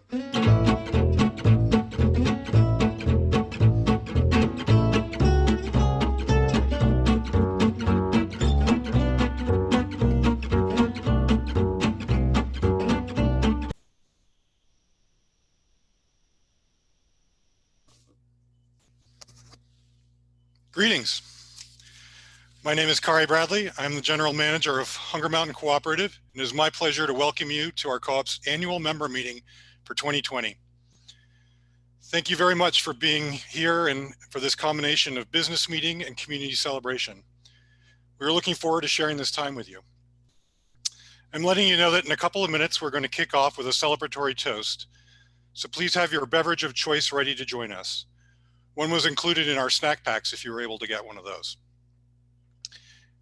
Greetings. My name is Kari Bradley. I'm the General Manager of Hunger Mountain Cooperative, and it is my pleasure to welcome you to our co-op's annual member meeting for 2020. Thank you very much for being here and for this combination of business meeting and community celebration. We're looking forward to sharing this time with you. I'm letting you know that in a couple of minutes, we're going to kick off with a celebratory toast. So please have your beverage of choice ready to join us. One was included in our snack packs if you were able to get one of those.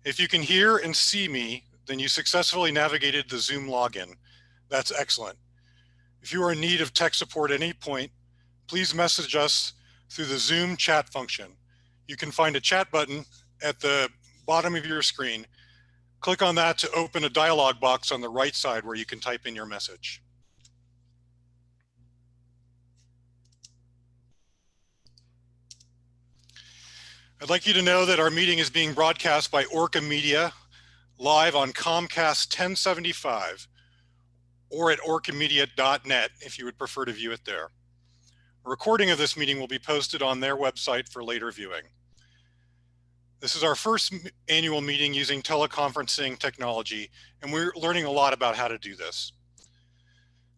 If you can hear and see me, then you successfully navigated the Zoom login. That's excellent. If you are in need of tech support at any point, please message us through the Zoom chat function. You can find a chat button at the bottom of your screen. Click on that to open a dialog box on the right side where you can type in your message. I'd like you to know that our meeting is being broadcast by Orca Media live on Comcast 1075 or at orcamedia.net if you would prefer to view it there. A recording of this meeting will be posted on their website for later viewing. This is our first annual meeting using teleconferencing technology, and we're learning a lot about how to do this.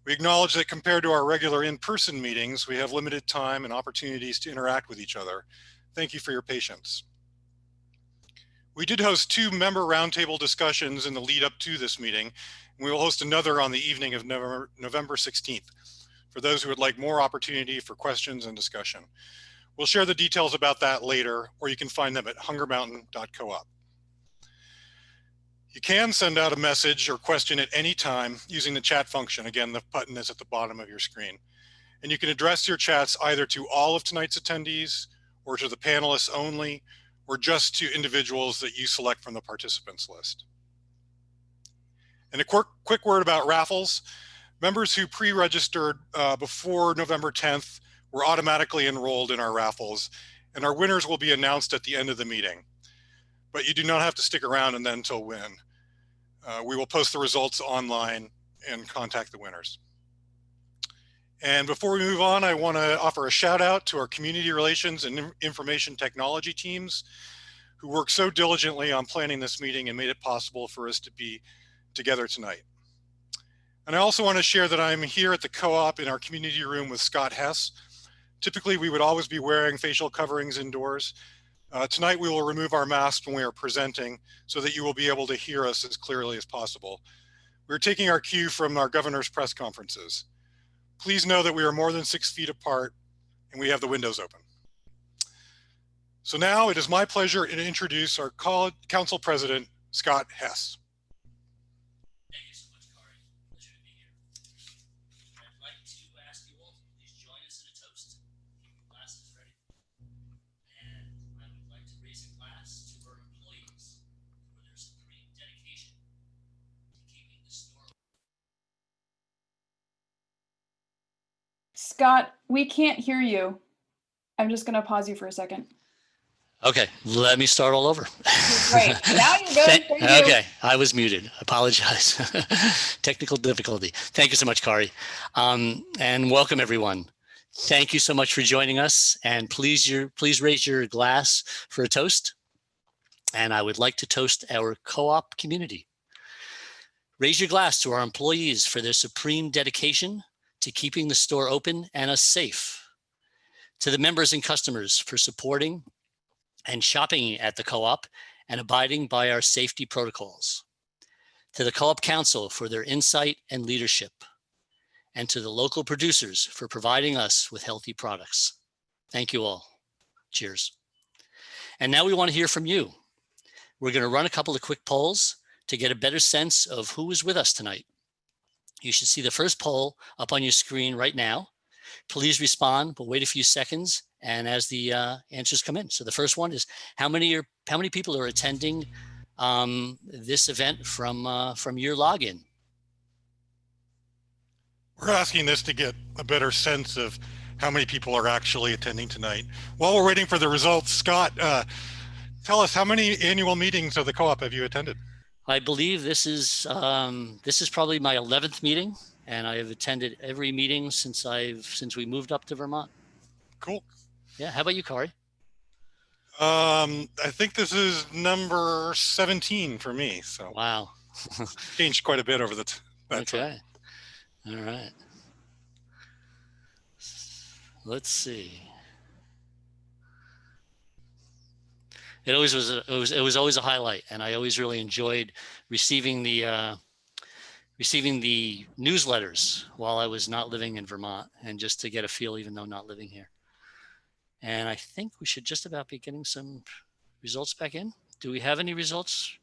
We acknowledge that compared to our regular in-person meetings, we have limited time and opportunities to interact with each other. Thank you for your patience. We did host 2 member roundtable discussions in the lead up to this meeting, and we will host another on the evening of November 16th for those who would like more opportunity for questions and discussion. We'll share the details about that later, or you can find them at hungermountain.coop. You can send out a message or question at any time using the chat function. Again, the button is at the bottom of your screen. And you can address your chats either to all of tonight's attendees, or to the panelists only, or just to individuals that you select from the participants list. And a quick word about raffles. Members who pre-registered before November 10th were automatically enrolled in our raffles, and our winners will be announced at the end of the meeting. But you do not have to stick around and then until win. We will post the results online and contact the winners. And before we move on, I want to offer a shout out to our community relations and information technology teams who worked so diligently on planning this meeting and made it possible for us to be together tonight. And I also want to share that I'm here at the co-op in our community room with Scott Hess. Typically, we would always be wearing facial coverings indoors. Tonight, we will remove our masks when we are presenting so that you will be able to hear us as clearly as possible. We're taking our cue from our governor's press conferences. Please know that we are more than 6 feet apart and we have the windows open. So now it is my pleasure to introduce our council president, Scott Hess. Thank you so much, Kari. Pleasure to be here. I'd like to ask you all to please join us in a toast. Keep your glasses ready. And I would like to raise a glass to our employees for their supreme dedication to keeping the store. Scott, we can't hear you. I'm just going to pause you for a second. Okay, let me start all over. Great. Now you're good. Thank you. Okay, I was muted. Apologize. Technical difficulty. Thank you so much, Kari. And welcome, everyone. Thank you so much for joining us. And please raise your glass for a toast. And I would like to toast our co-op community. Raise your glass to our employees for their supreme dedication to keeping the store open and us safe. To the members and customers for supporting and shopping at the co-op and abiding by our safety protocols. To the Co-op Council for their insight and leadership. And to the local producers for providing us with healthy products. Thank you all. Cheers. And now we want to hear from you. We're going to run a couple of quick polls to get a better sense of who is with us tonight. You should see the first poll up on your screen right now. Please respond, but wait a few seconds and as the answers come in. So the first one is how many people are attending this event from your login? We're asking this to get a better sense of how many people are actually attending tonight. While we're waiting for the results, Scott, tell us, how many annual meetings of the co-op have you attended? I believe this is probably my 11th meeting, and I have attended every meeting since we moved up to Vermont. Cool. Yeah. How about you, Kari? I think this is number 17 for me. So Wow. changed quite a bit over that time. Okay. All right. Let's see. It was always a highlight, and I always really enjoyed receiving the newsletters while I was not living in Vermont, and just to get a feel, even though not living here. And I think we should just about be getting some results back in. Do we have any results,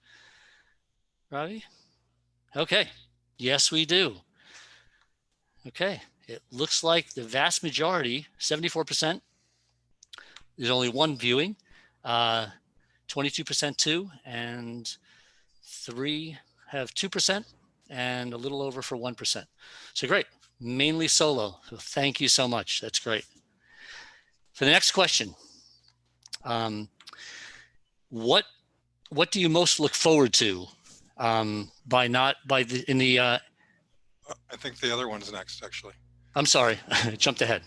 Ravi? Okay. Yes, we do. Okay. It looks like the vast majority, 74%, there's only one viewing, 22% two, and 3 have 2%, and a little over for 1%. So great. Mainly solo. So thank you so much. That's great. For the next question, what do you most look forward to I think the other one's next, actually. I'm sorry, jumped ahead.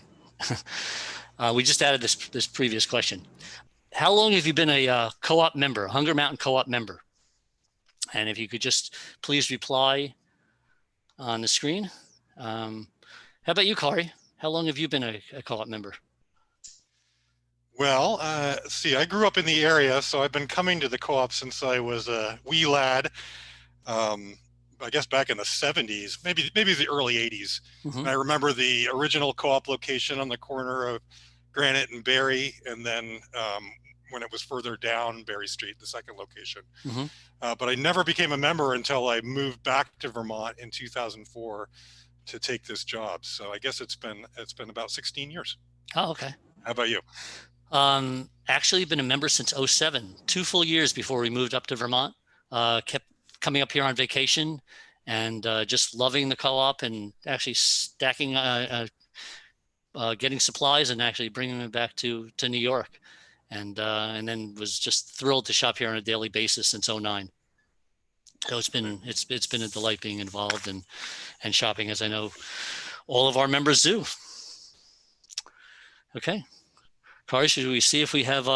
We just added this previous question. How long have you been a co-op member, Hunger Mountain co-op member? And if you could just please reply on the screen. How about you, Kari? How long have you been a co-op member? Well, see, I grew up in the area, so I've been coming to the co-op since I was a wee lad. I guess back in the 70s, maybe the early 80s. Mhm. And I remember the original co-op location on the corner of Granite and Berry, and then when it was further down Berry Street, the second location. Mhm. But I never became a member until I moved back to Vermont in 2004 to take this job. So I guess it's been about 16 years. Oh, okay. How about you? Actually been a member since 07, 2 full years before we moved up to Vermont. Kept coming up here on vacation, and just loving the co-op, and actually stacking, getting supplies, and actually bringing them back to New York, and then was just thrilled to shop here on a daily basis since 09. So it's been a delight being involved and shopping, as I know all of our members do. Okay. Kari, should we see if we have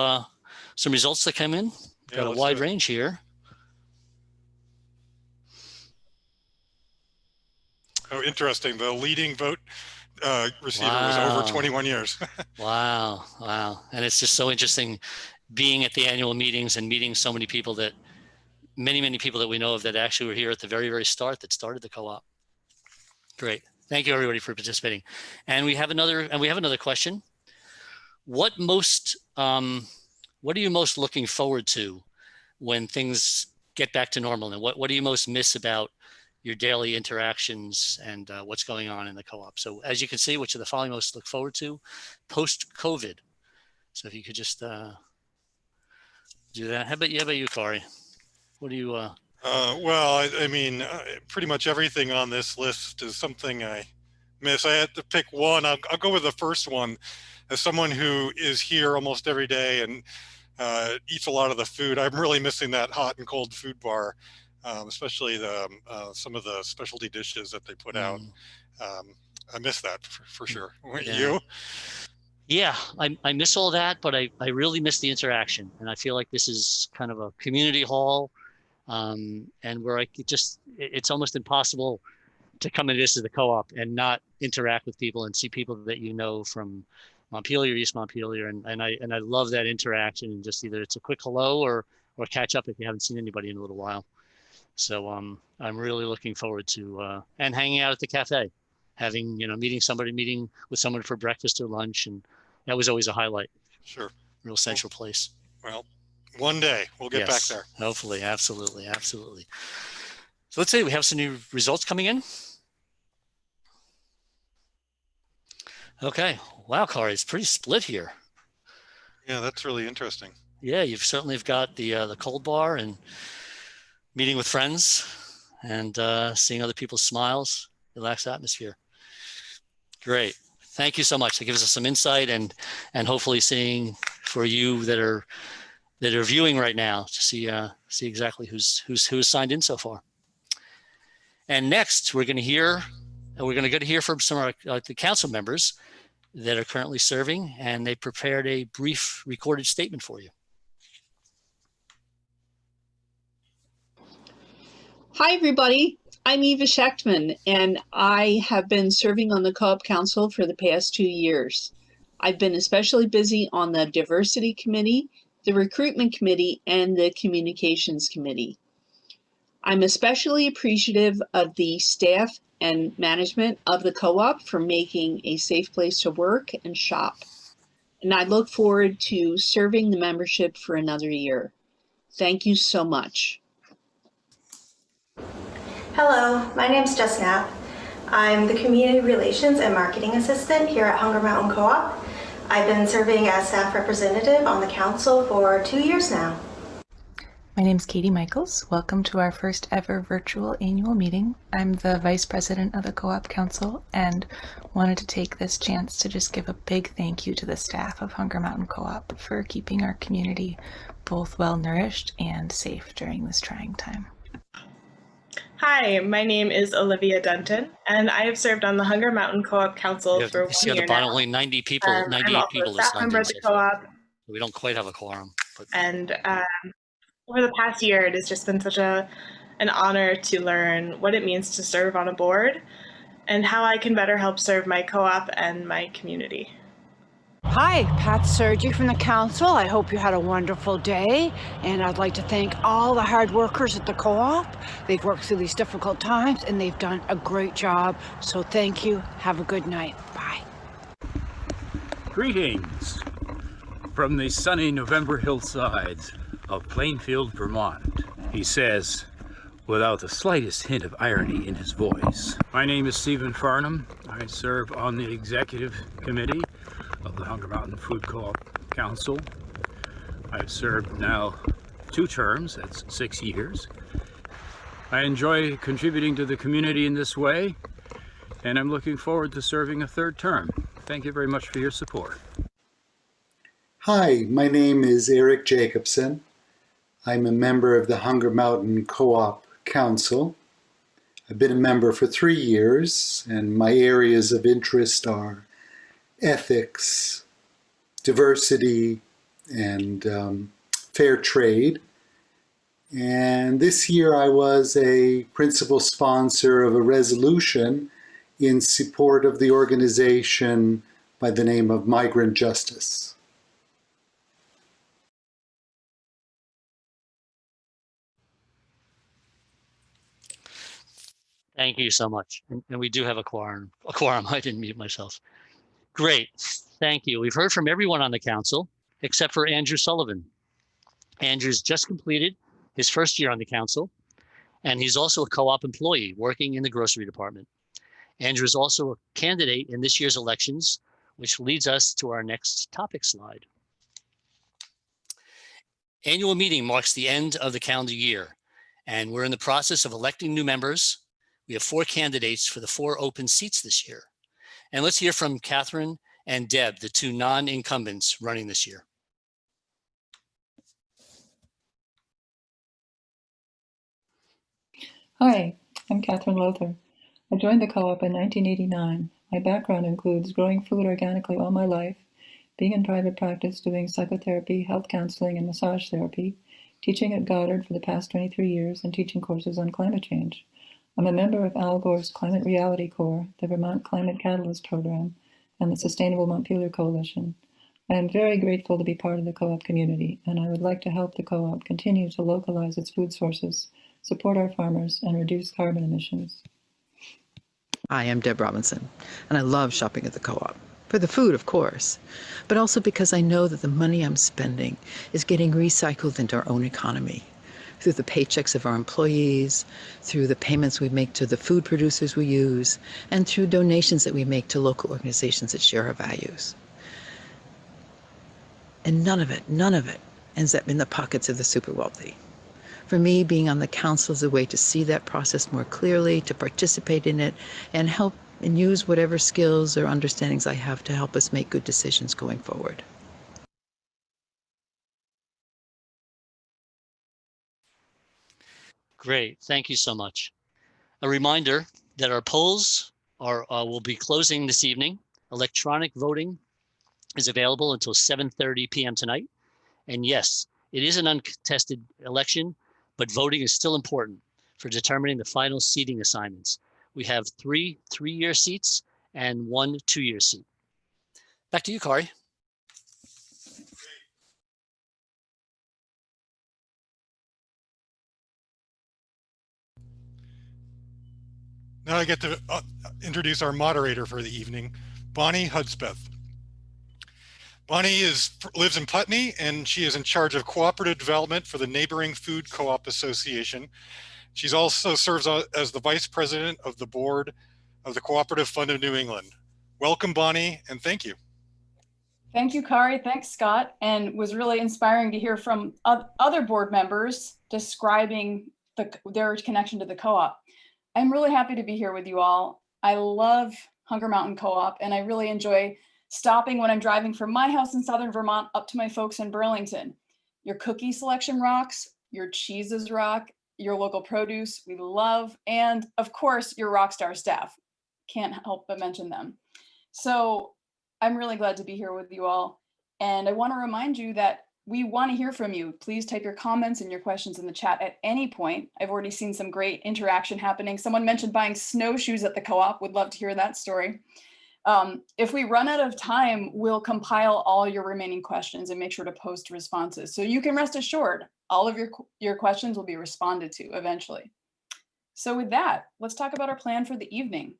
some results that come in? We've got a wide range here. Oh, interesting. The leading vote receiver was over 21 years. Wow. And it's just so interesting being at the annual meetings and meeting so many people many people that we know of that actually were here at the very, very start that started the co-op. Great. Thank you, everybody, for participating. And we have another question. What are you most looking forward to when things get back to normal? And what do you most miss about your daily interactions and what's going on in the co-op? So as you can see, which of the following most look forward to post-COVID? So if you could just do that. How about you, Kari? What do you? Well, I mean, pretty much everything on this list is something I miss. I had to pick one. I'll go with the first one. As someone who is here almost every day and eats a lot of the food, I'm really missing that hot and cold food bar, especially some of the specialty dishes that they put out. I miss that for sure. Yeah. You? Yeah, I miss all that, but I really miss the interaction. And I feel like this is kind of a community hall, and where it's almost impossible to come into this as a co-op and not interact with people and see people that you know from Montpelier, East Montpelier, and I love that interaction, and just either it's a quick hello or catch up if you haven't seen anybody in a little while. So I'm really looking forward to and hanging out at the cafe, meeting with someone for breakfast or lunch, and that was always a highlight. Sure. Real central place. Well, one day we'll get back there. Hopefully, absolutely. So let's say we have some new results coming in. Okay. Wow, Kari, it's pretty split here. Yeah, that's really interesting. Yeah, you've certainly got the cold bar and meeting with friends and seeing other people's smiles, relaxed atmosphere. Great. Thank you so much. That gives us some insight and hopefully seeing for you that are viewing right now to see exactly who's signed in so far. And next, we're going to get to hear from some of the council members that are currently serving, and they prepared a brief recorded statement for you. Hi, everybody. I'm Eva Schechtman, and I have been serving on the Co-op Council for the past 2 years. I've been especially busy on the Diversity Committee, the Recruitment Committee, and the Communications Committee. I'm especially appreciative of the staff and management of the co-op for making a safe place to work and shop. And I look forward to serving the membership for another year. Thank you so much. Hello, my name is Jess Knapp. I'm the Community Relations and Marketing Assistant here at Hunger Mountain Co-op. I've been serving as staff representative on the council for 2 years now. My name is Katie Michaels. Welcome to our first ever virtual annual meeting. I'm the Vice President of the Co-op Council and wanted to take this chance to just give a big thank you to the staff of Hunger Mountain Co-op for keeping our community both well-nourished and safe during this trying time. Hi, my name is Olivia Dunton, and I have served on the Hunger Mountain Co-op Council for 1 year now. Only 90 people, I'm 98 also people a staff member of the co-op. We don't quite have a quorum. But... And over the past year, it has just been such an honor to learn what it means to serve on a board and how I can better help serve my co-op and my community. Hi, Pat Sergi from the council. I hope you had a wonderful day, and I'd like to thank all the hard workers at the co-op. They've worked through these difficult times and they've done a great job. So thank you. Have a good night. Bye. Greetings from the sunny November hillsides of Plainfield, Vermont. He says, without the slightest hint of irony in his voice. My name is Stephen Farnham. I serve on the executive committee of the Hunger Mountain Food Co-op Council. I've served now 2 terms, that's 6 years. I enjoy contributing to the community in this way, and I'm looking forward to serving a 3rd term. Thank you very much for your support. Hi, my name is Eric Jacobson. I'm a member of the Hunger Mountain Co-op Council. I've been a member for 3 years, and my areas of interest are ethics, diversity, and fair trade. And this year I was a principal sponsor of a resolution in support of the organization by the name of Migrant Justice. Thank you so much. And we do have a quorum. I didn't mute myself. Great. Thank you. We've heard from everyone on the council except for Andrew Sullivan. Andrew's just completed his 1st year on the council, and he's also a co-op employee working in the grocery department. Andrew is also a candidate in this year's elections, which leads us to our next topic slide. Annual meeting marks the end of the calendar year, and we're in the process of electing new members. We have 4 candidates for the 4 open seats this year. And let's hear from Catherine and Deb, the 2 non-incumbents running this year. Hi, I'm Catherine Lothar. I joined the co-op in 1989. My background includes growing food organically all my life, being in private practice doing psychotherapy, health counseling, and massage therapy, teaching at Goddard for the past 23 years, and teaching courses on climate change. I'm a member of Al Gore's Climate Reality Corps, the Vermont Climate Catalyst Program, and the Sustainable Montpelier Coalition. I am very grateful to be part of the co-op community, and I would like to help the co-op continue to localize its food sources, support our farmers, and reduce carbon emissions. Hi, I'm Deb Robinson, and I love shopping at the co-op. For the food, of course, but also because I know that the money I'm spending is getting recycled into our own economy. Through the paychecks of our employees, through the payments we make to the food producers we use, and through donations that we make to local organizations that share our values. And none of it ends up in the pockets of the super wealthy. For me, being on the council is a way to see that process more clearly, to participate in it, and help and use whatever skills or understandings I have to help us make good decisions going forward. Great. Thank you so much. A reminder that our polls will be closing this evening. Electronic voting is available until 7:30 p.m. tonight. And yes, it is an uncontested election, but voting is still important for determining the final seating assignments. We have 3 3-year seats and 1 2-year seat. Back to you, Kari. Now I get to introduce our moderator for the evening, Bonnie Hudspeth. Bonnie lives in Putney, and she is in charge of cooperative development for the neighboring Food Co-op Association. She's also serves as the vice president of the board of the Cooperative Fund of New England. Welcome, Bonnie, and thank you. Thank you, Kari. Thanks, Scott. And was really inspiring to hear from other board members describing their connection to the co-op. I'm really happy to be here with you all. I love Hunger Mountain Co-op, and I really enjoy stopping when I'm driving from my house in Southern Vermont up to my folks in Burlington. Your cookie selection rocks, your cheeses rock, your local produce we love, and of course, your rockstar staff. Can't help but mention them. So I'm really glad to be here with you all. And I want to remind you that we want to hear from you. Please type your comments and your questions in the chat at any point. I've already seen some great interaction happening. Someone mentioned buying snowshoes at the co-op. Would love to hear that story. If we run out of time, we'll compile all your remaining questions and make sure to post responses. So you can rest assured, all of your questions will be responded to eventually. So with that, let's talk about our plan for the evening.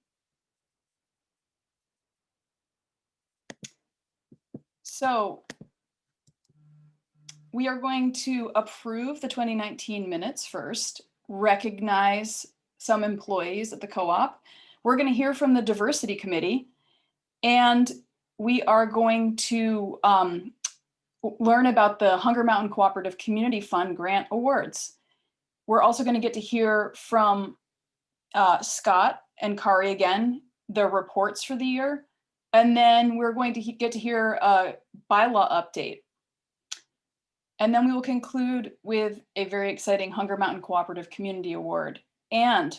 So we are going to approve the 2019 minutes first, recognize some employees at the co-op. We're going to hear from the diversity committee, and we are going to learn about the Hunger Mountain Cooperative Community Fund grant awards. We're also going to get to hear from Scott and Kari again, their reports for the year. And then we're going to get to hear a bylaw update. And then we will conclude with a very exciting Hunger Mountain Cooperative Community Award and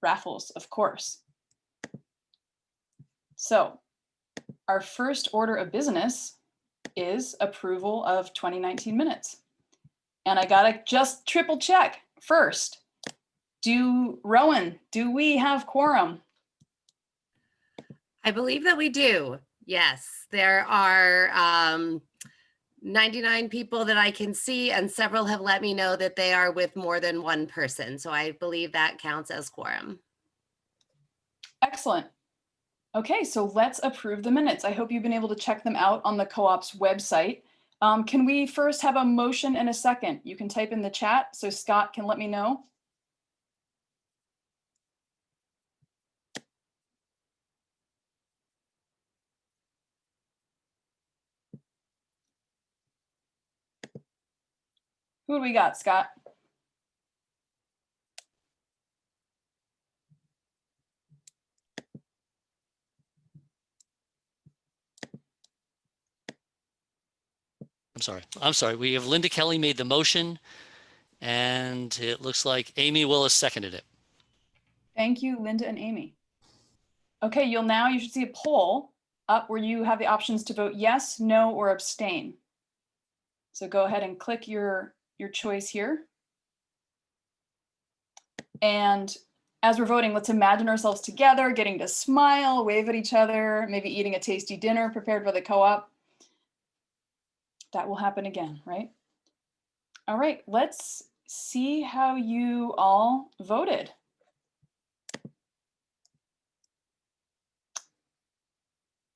raffles, of course. So our first order of business is approval of 2019 minutes. And I gotta just triple check first. Rowan, do we have quorum? I believe that we do. Yes, there are 99 people that I can see, and several have let me know that they are with more than one person. So I believe that counts as quorum. Excellent. Okay, so let's approve the minutes. I hope you've been able to check them out on the co-op's website. Can we first have a motion and a second? You can type in the chat so Scott can let me know. Who do we got, Scott? I'm sorry. We have Linda Kelly made the motion, and it looks like Amy Willis seconded it. Thank you, Linda and Amy. Okay, you should see a poll up where you have the options to vote yes, no, or abstain. So go ahead and click your choice here. And as we're voting, let's imagine ourselves together, getting to smile, wave at each other, maybe eating a tasty dinner prepared by the co-op. That will happen again, right? All right, let's see how you all voted.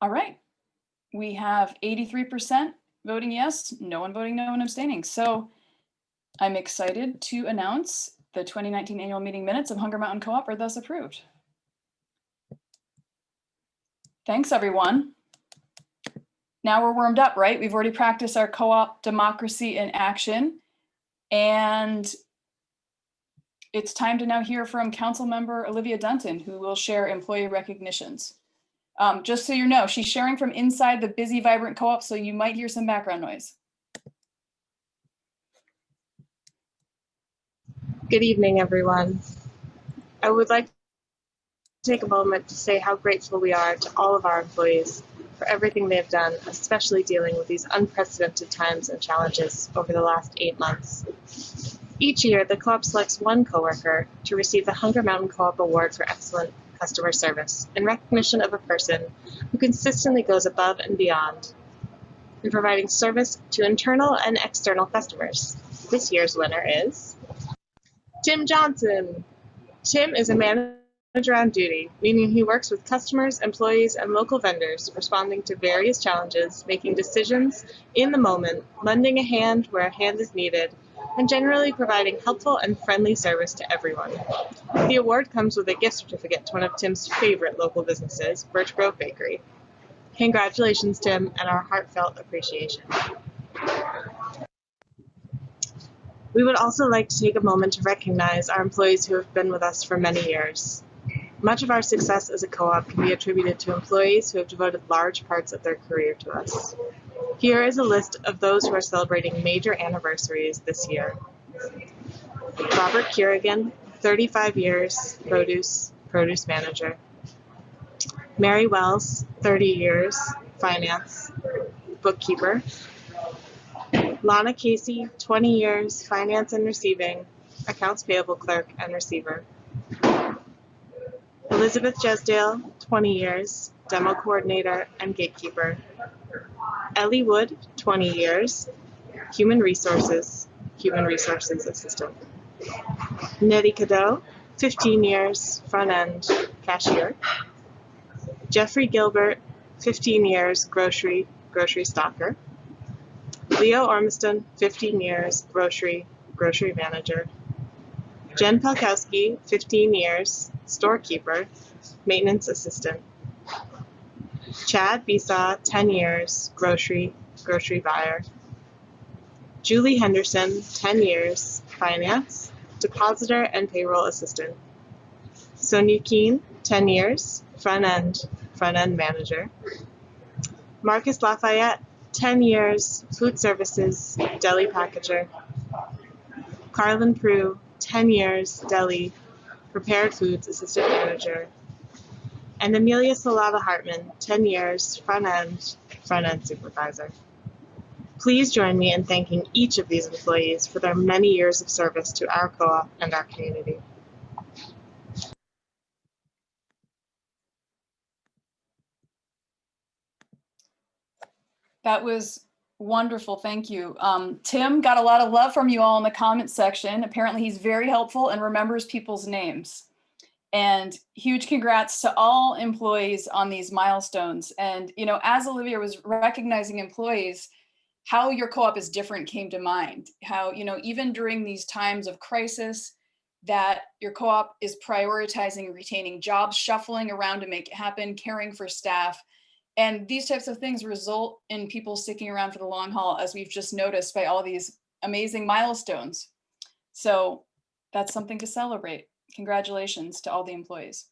All right, we have 83% voting yes, no one voting no, and abstaining. So I'm excited to announce the 2019 annual meeting minutes of Hunger Mountain Co-op are thus approved. Thanks, everyone. Now we're warmed up, right? We've already practiced our co-op democracy in action. And it's time to now hear from Council Member Olivia Dunton, who will share employee recognitions. Just so you know, she's sharing from inside the busy, vibrant co-op, so you might hear some background noise. Good evening, everyone. I would like to take a moment to say how grateful we are to all of our employees for everything they've done, especially dealing with these unprecedented times and challenges over the last 8 months. Each year, the co-op selects one coworker to receive the Hunger Mountain Co-op Award for Excellent Customer Service in recognition of a person who consistently goes above and beyond in providing service to internal and external customers. This year's winner is Tim Johnson. Tim is a manager on duty, meaning he works with customers, employees, and local vendors, responding to various challenges, making decisions in the moment, lending a hand where a hand is needed, and generally providing helpful and friendly service to everyone. The award comes with a gift certificate to one of Tim's favorite local businesses, Birch Grove Bakery. Congratulations, Tim, and our heartfelt appreciation. We would also like to take a moment to recognize our employees who have been with us for many years. Much of our success as a co-op can be attributed to employees who have devoted large parts of their career to us. Here is a list of those who are celebrating major anniversaries this year. Robert Kerrigan, 35 years, produce manager. Mary Wells, 30 years, finance, bookkeeper. Lana Casey, 20 years, finance and receiving, accounts payable clerk and receiver. Elizabeth Jesdale, 20 years, demo coordinator and gatekeeper. Ellie Wood, 20 years, human resources assistant. Nettie Cadeau, 15 years, front end cashier. Jeffrey Gilbert, 15 years, grocery stocker. Leo Ormiston, 15 years, grocery manager. Jen Pelkowski, 15 years, storekeeper, maintenance assistant. Chad Besaw, 10 years, grocery buyer. Julie Henderson, 10 years, finance, depositor and payroll assistant. Sonia Keene, 10 years, front end manager. Marcus Lafayette, 10 years, food services, deli packager. Carlin Prue, 10 years, deli, prepared foods assistant manager. And Amelia Salava Hartman, 10 years, front end supervisor. Please join me in thanking each of these employees for their many years of service to our co-op and our community. That was wonderful. Thank you. Tim got a lot of love from you all in the comments section. Apparently he's very helpful and remembers people's names. And huge congrats to all employees on these milestones. And, you know, as Olivia was recognizing employees, how your co-op is different came to mind. How, you know, even during these times of crisis, that your co-op is prioritizing retaining jobs, shuffling around to make it happen, caring for staff. And these types of things result in people sticking around for the long haul, as we've just noticed by all these amazing milestones. So that's something to celebrate. Congratulations to all the employees.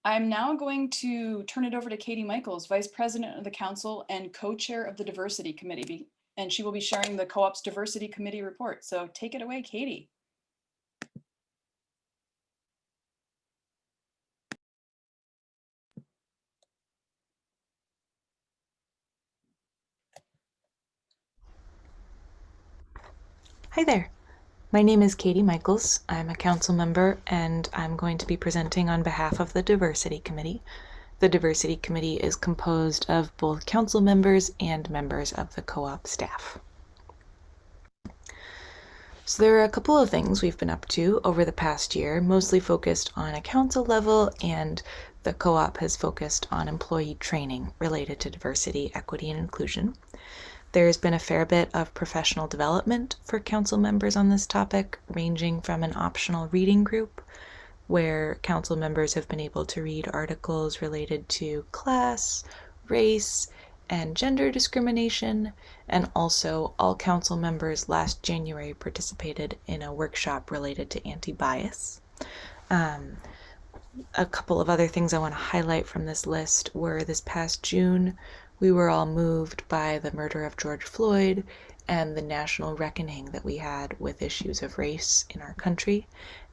I'm now going to turn it over to Katie Michaels, Vice President of the Council and Co-Chair of the Diversity Committee, and she will be sharing the Co-op's Diversity Committee report. So take it away, Katie. Hi there. My name is Katie Michaels. I'm a council member and I'm going to be presenting on behalf of the Diversity Committee. The Diversity Committee is composed of both council members and members of the co-op staff. So there are a couple of things we've been up to over the past year, mostly focused on a council level, and the co-op has focused on employee training related to diversity, equity, and inclusion. There's been a fair bit of professional development for council members on this topic, ranging from an optional reading group, where council members have been able to read articles related to class, race, and gender discrimination, and also all council members last January participated in a workshop related to anti-bias. A couple of other things I want to highlight from this list were this past June, we were all moved by the murder of George Floyd and the national reckoning that we had with issues of race in our country.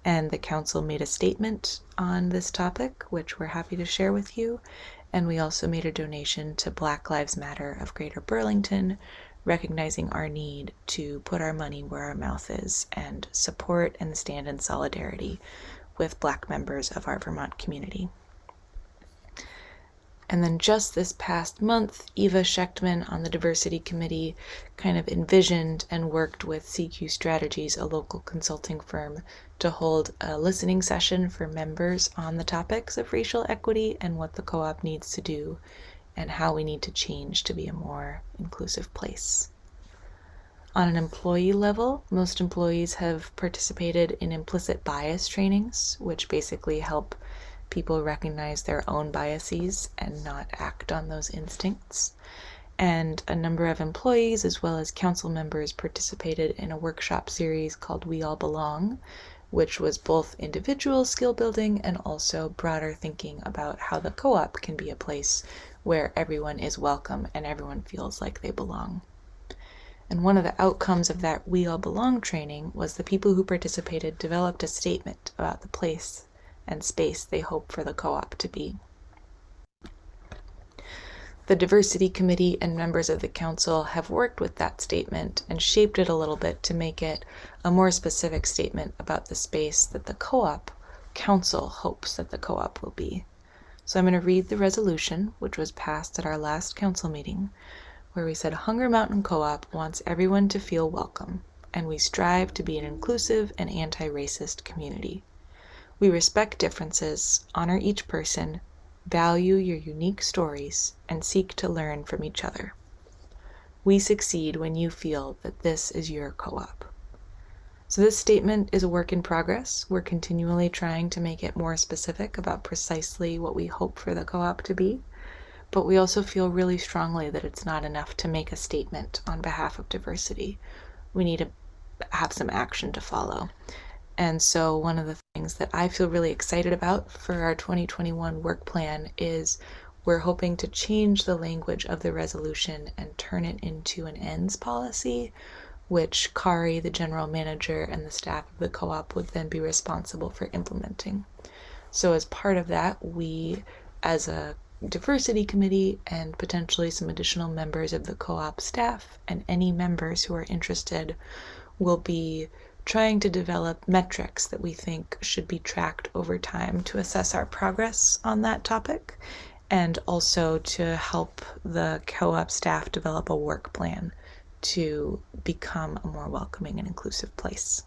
And the council made a statement on this topic, which we're happy to share with you. And we also made a donation to Black Lives Matter of Greater Burlington, recognizing our need to put our money where our mouth is and support and stand in solidarity with Black members of our Vermont community. And then just this past month, Eva Schechtman on the Diversity Committee kind of envisioned and worked with CQ Strategies, a local consulting firm, to hold a listening session for members on the topics of racial equity and what the co-op needs to do and how we need to change to be a more inclusive place. On an employee level, most employees have participated in implicit bias trainings, which basically help people recognize their own biases and not act on those instincts. And a number of employees, as well as council members, participated in a workshop series called We All Belong, which was both individual skill building and also broader thinking about how the co-op can be a place where everyone is welcome and everyone feels like they belong. And one of the outcomes of that We All Belong training was the people who participated developed a statement about the place and space they hope for the co-op to be. The Diversity Committee and members of the council have worked with that statement and shaped it a little bit to make it a more specific statement about the space that the co-op council hopes that the co-op will be. So I'm going to read the resolution, which was passed at our last council meeting, where we said Hunger Mountain Co-op wants everyone to feel welcome, and we strive to be an inclusive and anti-racist community. We respect differences, honor each person, value your unique stories, and seek to learn from each other. We succeed when you feel that this is your co-op. So this statement is a work in progress. We're continually trying to make it more specific about precisely what we hope for the co-op to be. But we also feel really strongly that it's not enough to make a statement on behalf of diversity. We need to have some action to follow. And so one of the things that I feel really excited about for our 2021 work plan is we're hoping to change the language of the resolution and turn it into an ends policy, which Kari, the general manager, and the staff of the co-op would then be responsible for implementing. So as part of that, we, as a diversity committee and potentially some additional members of the co-op staff and any members who are interested, will be trying to develop metrics that we think should be tracked over time to assess our progress on that topic, and also to help the co-op staff develop a work plan to become a more welcoming and inclusive place.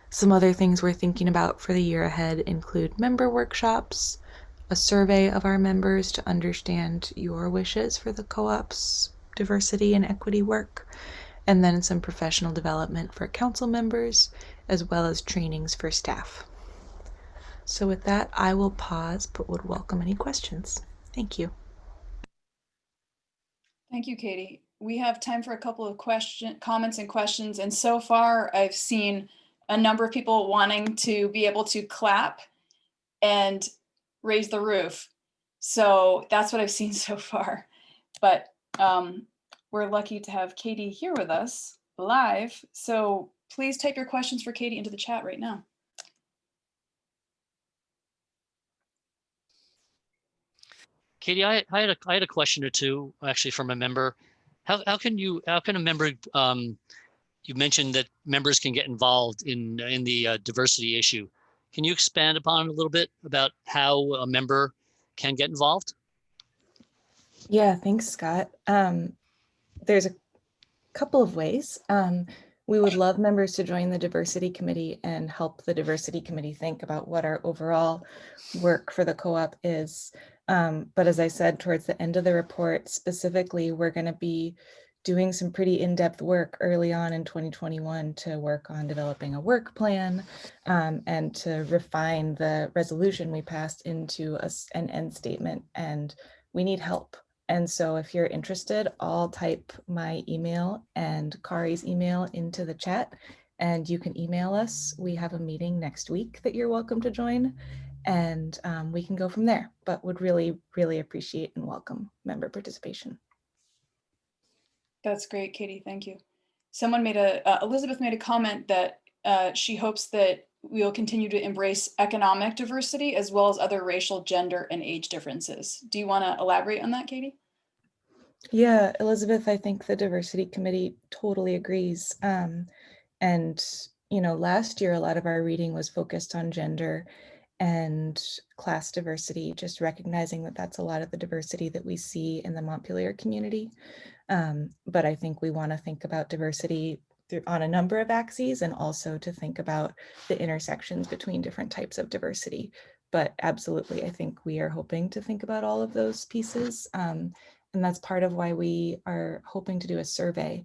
Some other things we're thinking about for the year ahead include member workshops, a survey of our members to understand your wishes for the co-op's diversity and equity work, and then some professional development for council members, as well as trainings for staff. So with that, I will pause, but would welcome any questions. Thank you. Thank you, Katie. We have time for a couple of comments and questions. And so far, I've seen a number of people wanting to be able to clap and raise the roof. So that's what I've seen so far. But we're lucky to have Katie here with us live. So please type your questions for Katie into the chat right now. Katie, I had a question or two actually from a member. How can a member, you mentioned that members can get involved in the diversity issue. Can you expand upon a little bit about how a member can get involved? Yeah, thanks, Scott. There's a couple of ways. We would love members to join the diversity committee and help the diversity committee think about what our overall work for the co-op is. But as I said, towards the end of the report, specifically, we're going to be doing some pretty in-depth work early on in 2021 to work on developing a work plan and to refine the resolution we passed into an end statement. And we need help. And so if you're interested, I'll type my email and Kari's email into the chat, and you can email us. We have a meeting next week that you're welcome to join, and we can go from there, but would really, really appreciate and welcome member participation. That's great, Katie. Thank you. Someone made Elizabeth made a comment that she hopes that we'll continue to embrace economic diversity as well as other racial, gender, and age differences. Do you want to elaborate on that, Katie? Yeah, Elizabeth, I think the diversity committee totally agrees. And, you know, last year, a lot of our reading was focused on gender and class diversity, just recognizing that that's a lot of the diversity that we see in the Montpelier community. But I think we want to think about diversity on a number of axes, and also to think about the intersections between different types of diversity. But absolutely, I think we are hoping to think about all of those pieces. And that's part of why we are hoping to do a survey.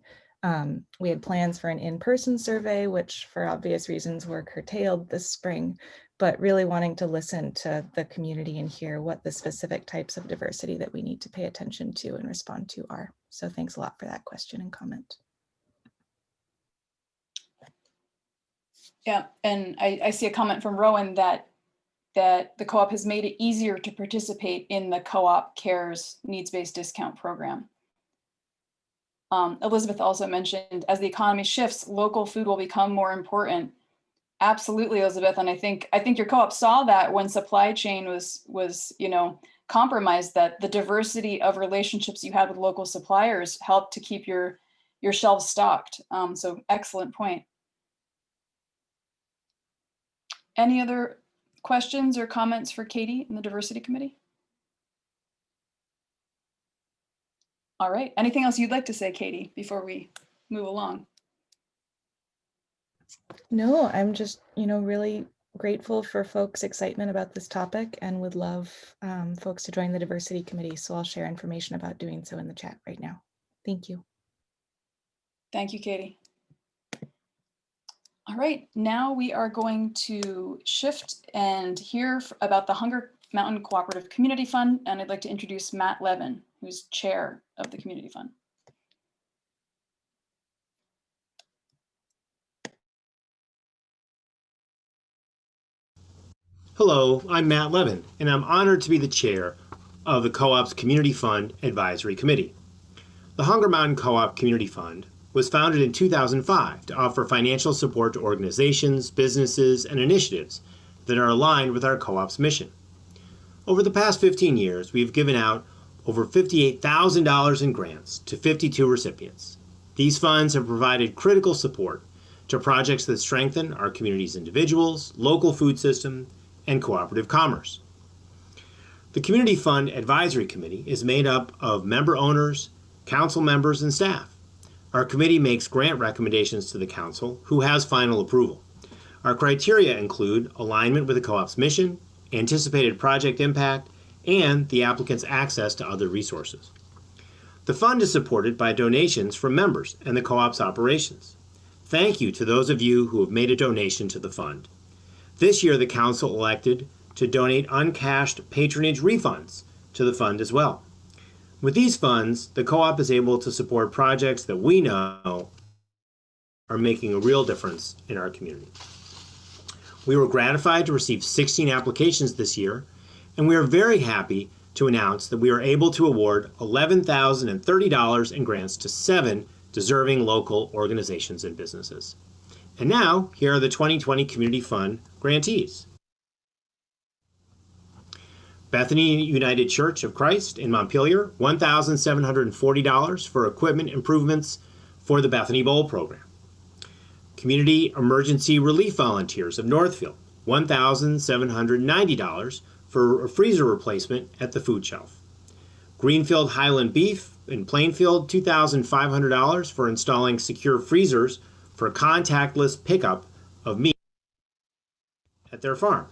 We had plans for an in-person survey, which for obvious reasons were curtailed this spring, but really wanting to listen to the community and hear what the specific types of diversity that we need to pay attention to and respond to are. So thanks a lot for that question and comment. Yeah, and I see a comment from Rowan that the co-op has made it easier to participate in the Co-op Cares needs-based discount program. Elizabeth also mentioned, as the economy shifts, local food will become more important. Absolutely, Elizabeth, and I think your co-op saw that when supply chain was compromised, that the diversity of relationships you had with local suppliers helped to keep your shelves stocked. So excellent point. Any other questions or comments for Katie in the diversity committee? All right, anything else you'd like to say, Katie, before we move along? No, I'm just, really grateful for folks' excitement about this topic and would love folks to join the diversity committee. So I'll share information about doing so in the chat right now. Thank you. Thank you, Katie. All right, now we are going to shift and hear about the Hunger Mountain Cooperative Community Fund, and I'd like to introduce Matt Levin, who's chair of the Community Fund. Hello, I'm Matt Levin, and I'm honored to be the chair of the Co-op's Community Fund Advisory Committee. The Hunger Mountain Co-op Community Fund was founded in 2005 to offer financial support to organizations, businesses, and initiatives that are aligned with our co-op's mission. Over the past 15 years, we've given out over $58,000 in grants to 52 recipients. These funds have provided critical support to projects that strengthen our community's individuals, local food system, and cooperative commerce. The Community Fund Advisory Committee is made up of member owners, council members, and staff. Our committee makes grant recommendations to the council, who has final approval. Our criteria include alignment with the co-op's mission, anticipated project impact, and the applicant's access to other resources. The fund is supported by donations from members and the co-op's operations. Thank you to those of you who have made a donation to the fund. This year, the council elected to donate uncashed patronage refunds to the fund as well. With these funds, the co-op is able to support projects that we know are making a real difference in our community. We were gratified to receive 16 applications this year, and we are very happy to announce that we are able to award $11,030 in grants to 7 deserving local organizations and businesses. And now, here are the 2020 Community Fund grantees. Bethany United Church of Christ in Montpelier, $1,740 for equipment improvements for the Bethany Bowl program. Community Emergency Relief Volunteers of Northfield, $1,790 for a freezer replacement at the food shelf. Greenfield Highland Beef in Plainfield, $2,500 for installing secure freezers for contactless pickup of meat at their farm.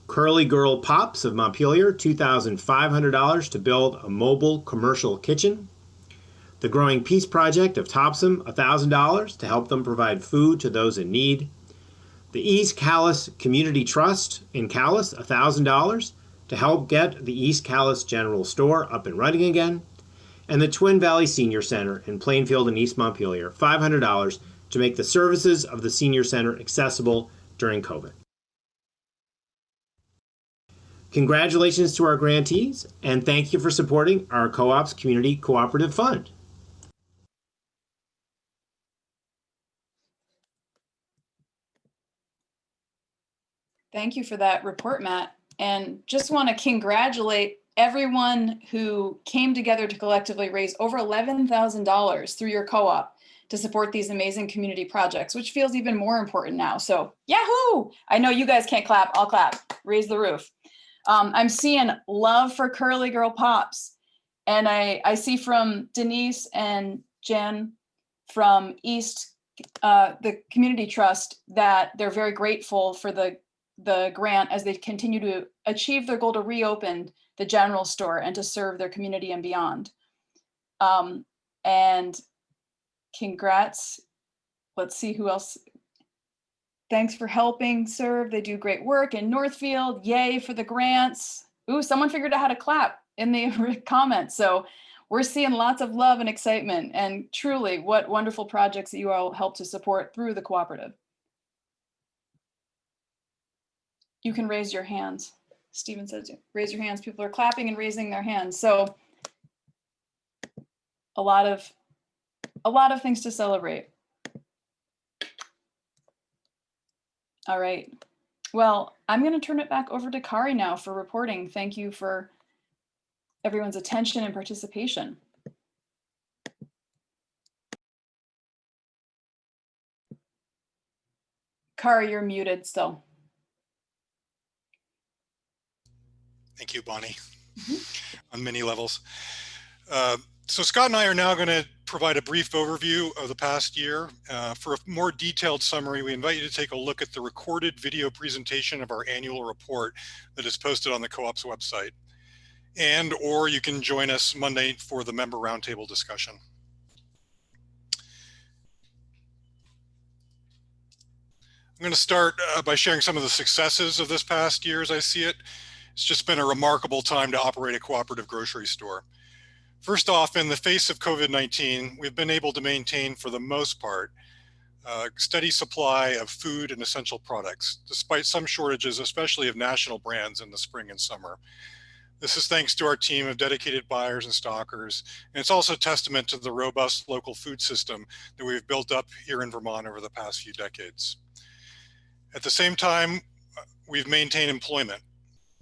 Curly Girl Pops of Montpelier, $2,500 to build a mobile commercial kitchen. The Growing Peace Project of Topsom, $1,000 to help them provide food to those in need. The East Calais Community Trust in Calais, $1,000 to help get the East Calais General Store up and running again, and the Twin Valley Senior Center in Plainfield and East Montpelier $500 to make the services of the Senior Center accessible during COVID. Congratulations to our grantees, and thank you for supporting our Co-op's Community Cooperative Fund. Thank you for that report, Matt. And just want to congratulate everyone who came together to collectively raise over $11,000 through your co-op to support these amazing community projects, which feels even more important now. So yahoo! I know you guys can't clap, I'll clap, raise the roof. I'm seeing love for Curly Girl Pops. And I see from Denise and Jen from East, the Community Trust, that they're very grateful for the grant as they continue to achieve their goal to reopen the general store and to serve their community and beyond. And congrats. Let's see who else. Thanks for helping serve. They do great work in Northfield. Yay for the grants. Ooh, someone figured out how to clap in the comments. So we're seeing lots of love and excitement, and truly what wonderful projects that you all help to support through the cooperative. You can raise your hands. Stephen says, raise your hands. People are clapping and raising their hands. So a lot of things to celebrate. All right. Well, I'm going to turn it back over to Kari now for reporting. Thank you for everyone's attention and participation. Kari, you're muted still. Thank you, Bonnie, on many levels. So Scott and I are now going to provide a brief overview of the past year. For a more detailed summary, we invite you to take a look at the recorded video presentation of our annual report that is posted on the Co-op's website. Or you can join us Monday for the member roundtable discussion. I'm going to start by sharing some of the successes of this past year as I see it. It's just been a remarkable time to operate a cooperative grocery store. First off, in the face of COVID-19, we've been able to maintain, for the most part, a steady supply of food and essential products, despite some shortages, especially of national brands in the spring and summer. This is thanks to our team of dedicated buyers and stockers, and it's also a testament to the robust local food system that we've built up here in Vermont over the past few decades. At the same time, we've maintained employment.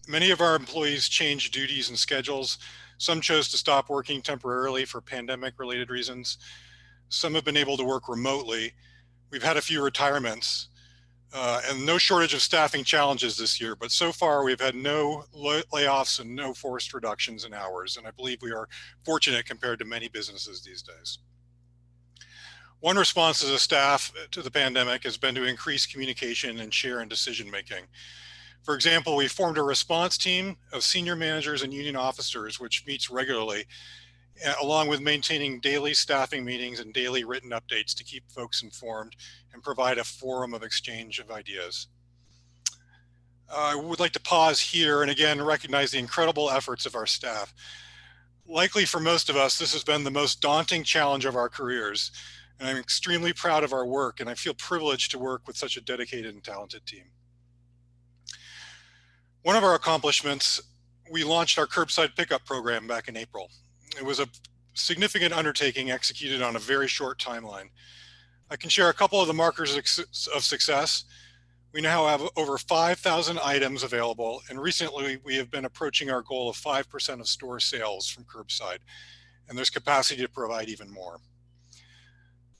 Many of our employees changed duties and schedules. Some chose to stop working temporarily for pandemic-related reasons. Some have been able to work remotely. We've had a few retirements and no shortage of staffing challenges this year, but so far we've had no layoffs and no forced reductions in hours, and I believe we are fortunate compared to many businesses these days. One response as a staff to the pandemic has been to increase communication and share in decision-making. For example, we formed a response team of senior managers and union officers, which meets regularly, along with maintaining daily staffing meetings and daily written updates to keep folks informed and provide a forum of exchange of ideas. I would like to pause here and again recognize the incredible efforts of our staff. Likely for most of us, this has been the most daunting challenge of our careers, and I'm extremely proud of our work, and I feel privileged to work with such a dedicated and talented team. One of our accomplishments, we launched our curbside pickup program back in April. It was a significant undertaking executed on a very short timeline. I can share a couple of the markers of success. We now have over 5,000 items available, and recently we have been approaching our goal of 5% of store sales from curbside, and there's capacity to provide even more.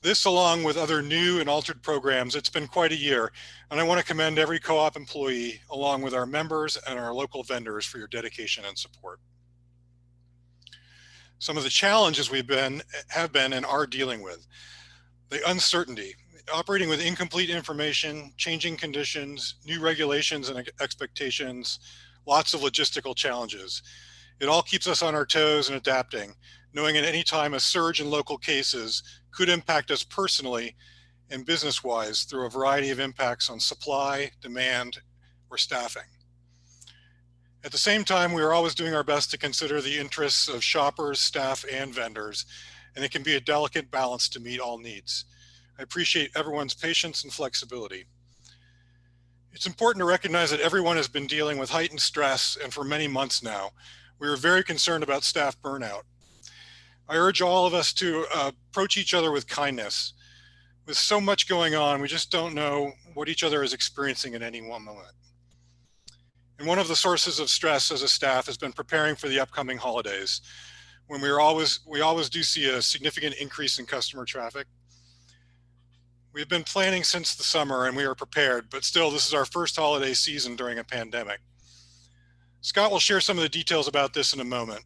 This, along with other new and altered programs, it's been quite a year, and I want to commend every co-op employee, along with our members and our local vendors, for your dedication and support. Some of the challenges have been and are dealing with: the uncertainty, operating with incomplete information, changing conditions, new regulations and expectations, lots of logistical challenges. It all keeps us on our toes and adapting, knowing at any time a surge in local cases could impact us personally and business-wise through a variety of impacts on supply, demand, or staffing. At the same time, we are always doing our best to consider the interests of shoppers, staff, and vendors, and it can be a delicate balance to meet all needs. I appreciate everyone's patience and flexibility. It's important to recognize that everyone has been dealing with heightened stress, and for many months now. We are very concerned about staff burnout. I urge all of us to approach each other with kindness. With so much going on, we just don't know what each other is experiencing at any one moment. And one of the sources of stress as a staff has been preparing for the upcoming holidays, when we always do see a significant increase in customer traffic. We've been planning since the summer and we are prepared, but still this is our first holiday season during a pandemic. Scott will share some of the details about this in a moment,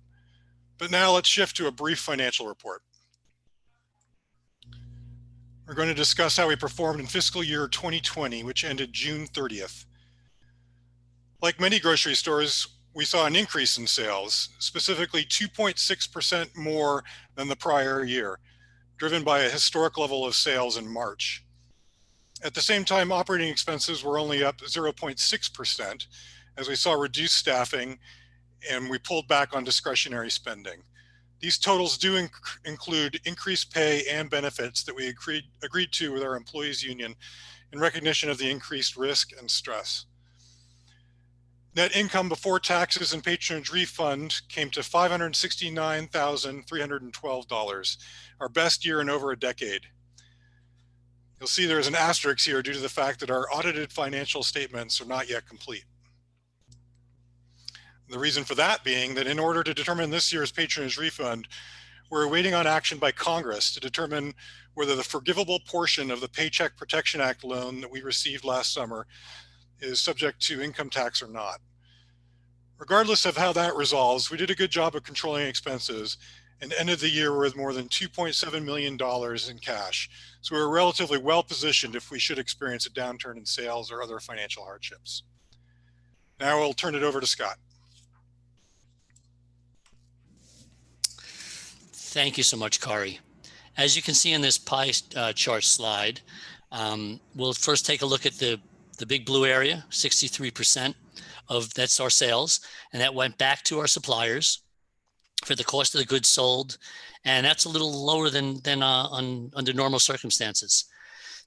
but now let's shift to a brief financial report. We're going to discuss how we performed in fiscal year 2020, which ended June 30th. Like many grocery stores, we saw an increase in sales, specifically 2.6% more than the prior year, driven by a historic level of sales in March. At the same time, operating expenses were only up 0.6%, as we saw reduced staffing and we pulled back on discretionary spending. These totals do include increased pay and benefits that we agreed to with our employees union in recognition of the increased risk and stress. Net income before taxes and patronage refund came to $569,312, our best year in over a decade. You'll see there is an asterisk here due to the fact that our audited financial statements are not yet complete. The reason for that being that in order to determine this year's patronage refund, we're waiting on action by Congress to determine whether the forgivable portion of the Paycheck Protection Act loan that we received last summer is subject to income tax or not. Regardless of how that resolves, we did a good job of controlling expenses and ended the year with more than $2.7 million in cash. So we're relatively well positioned if we should experience a downturn in sales or other financial hardships. Now I'll turn it over to Scott. Thank you so much, Kari. As you can see in this pie chart slide, we'll first take a look at the big blue area, 63% of that's our sales, and that went back to our suppliers for the cost of the goods sold, and that's a little lower than under normal circumstances.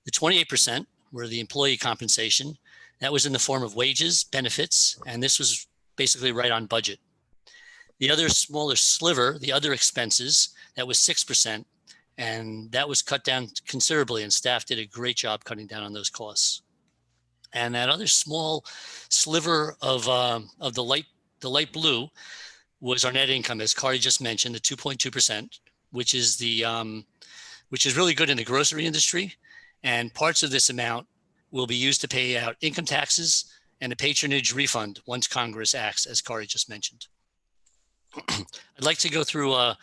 The 28% were the employee compensation. That was in the form of wages, benefits, and this was basically right on budget. The other smaller sliver, the other expenses, that was 6%, and that was cut down considerably, and staff did a great job cutting down on those costs. And that other small sliver of the light blue was our net income, as Kari just mentioned, the 2.2%, which is really good in the grocery industry. And parts of this amount will be used to pay out income taxes and a patronage refund once Congress acts, as Kari just mentioned. I'd like to go through a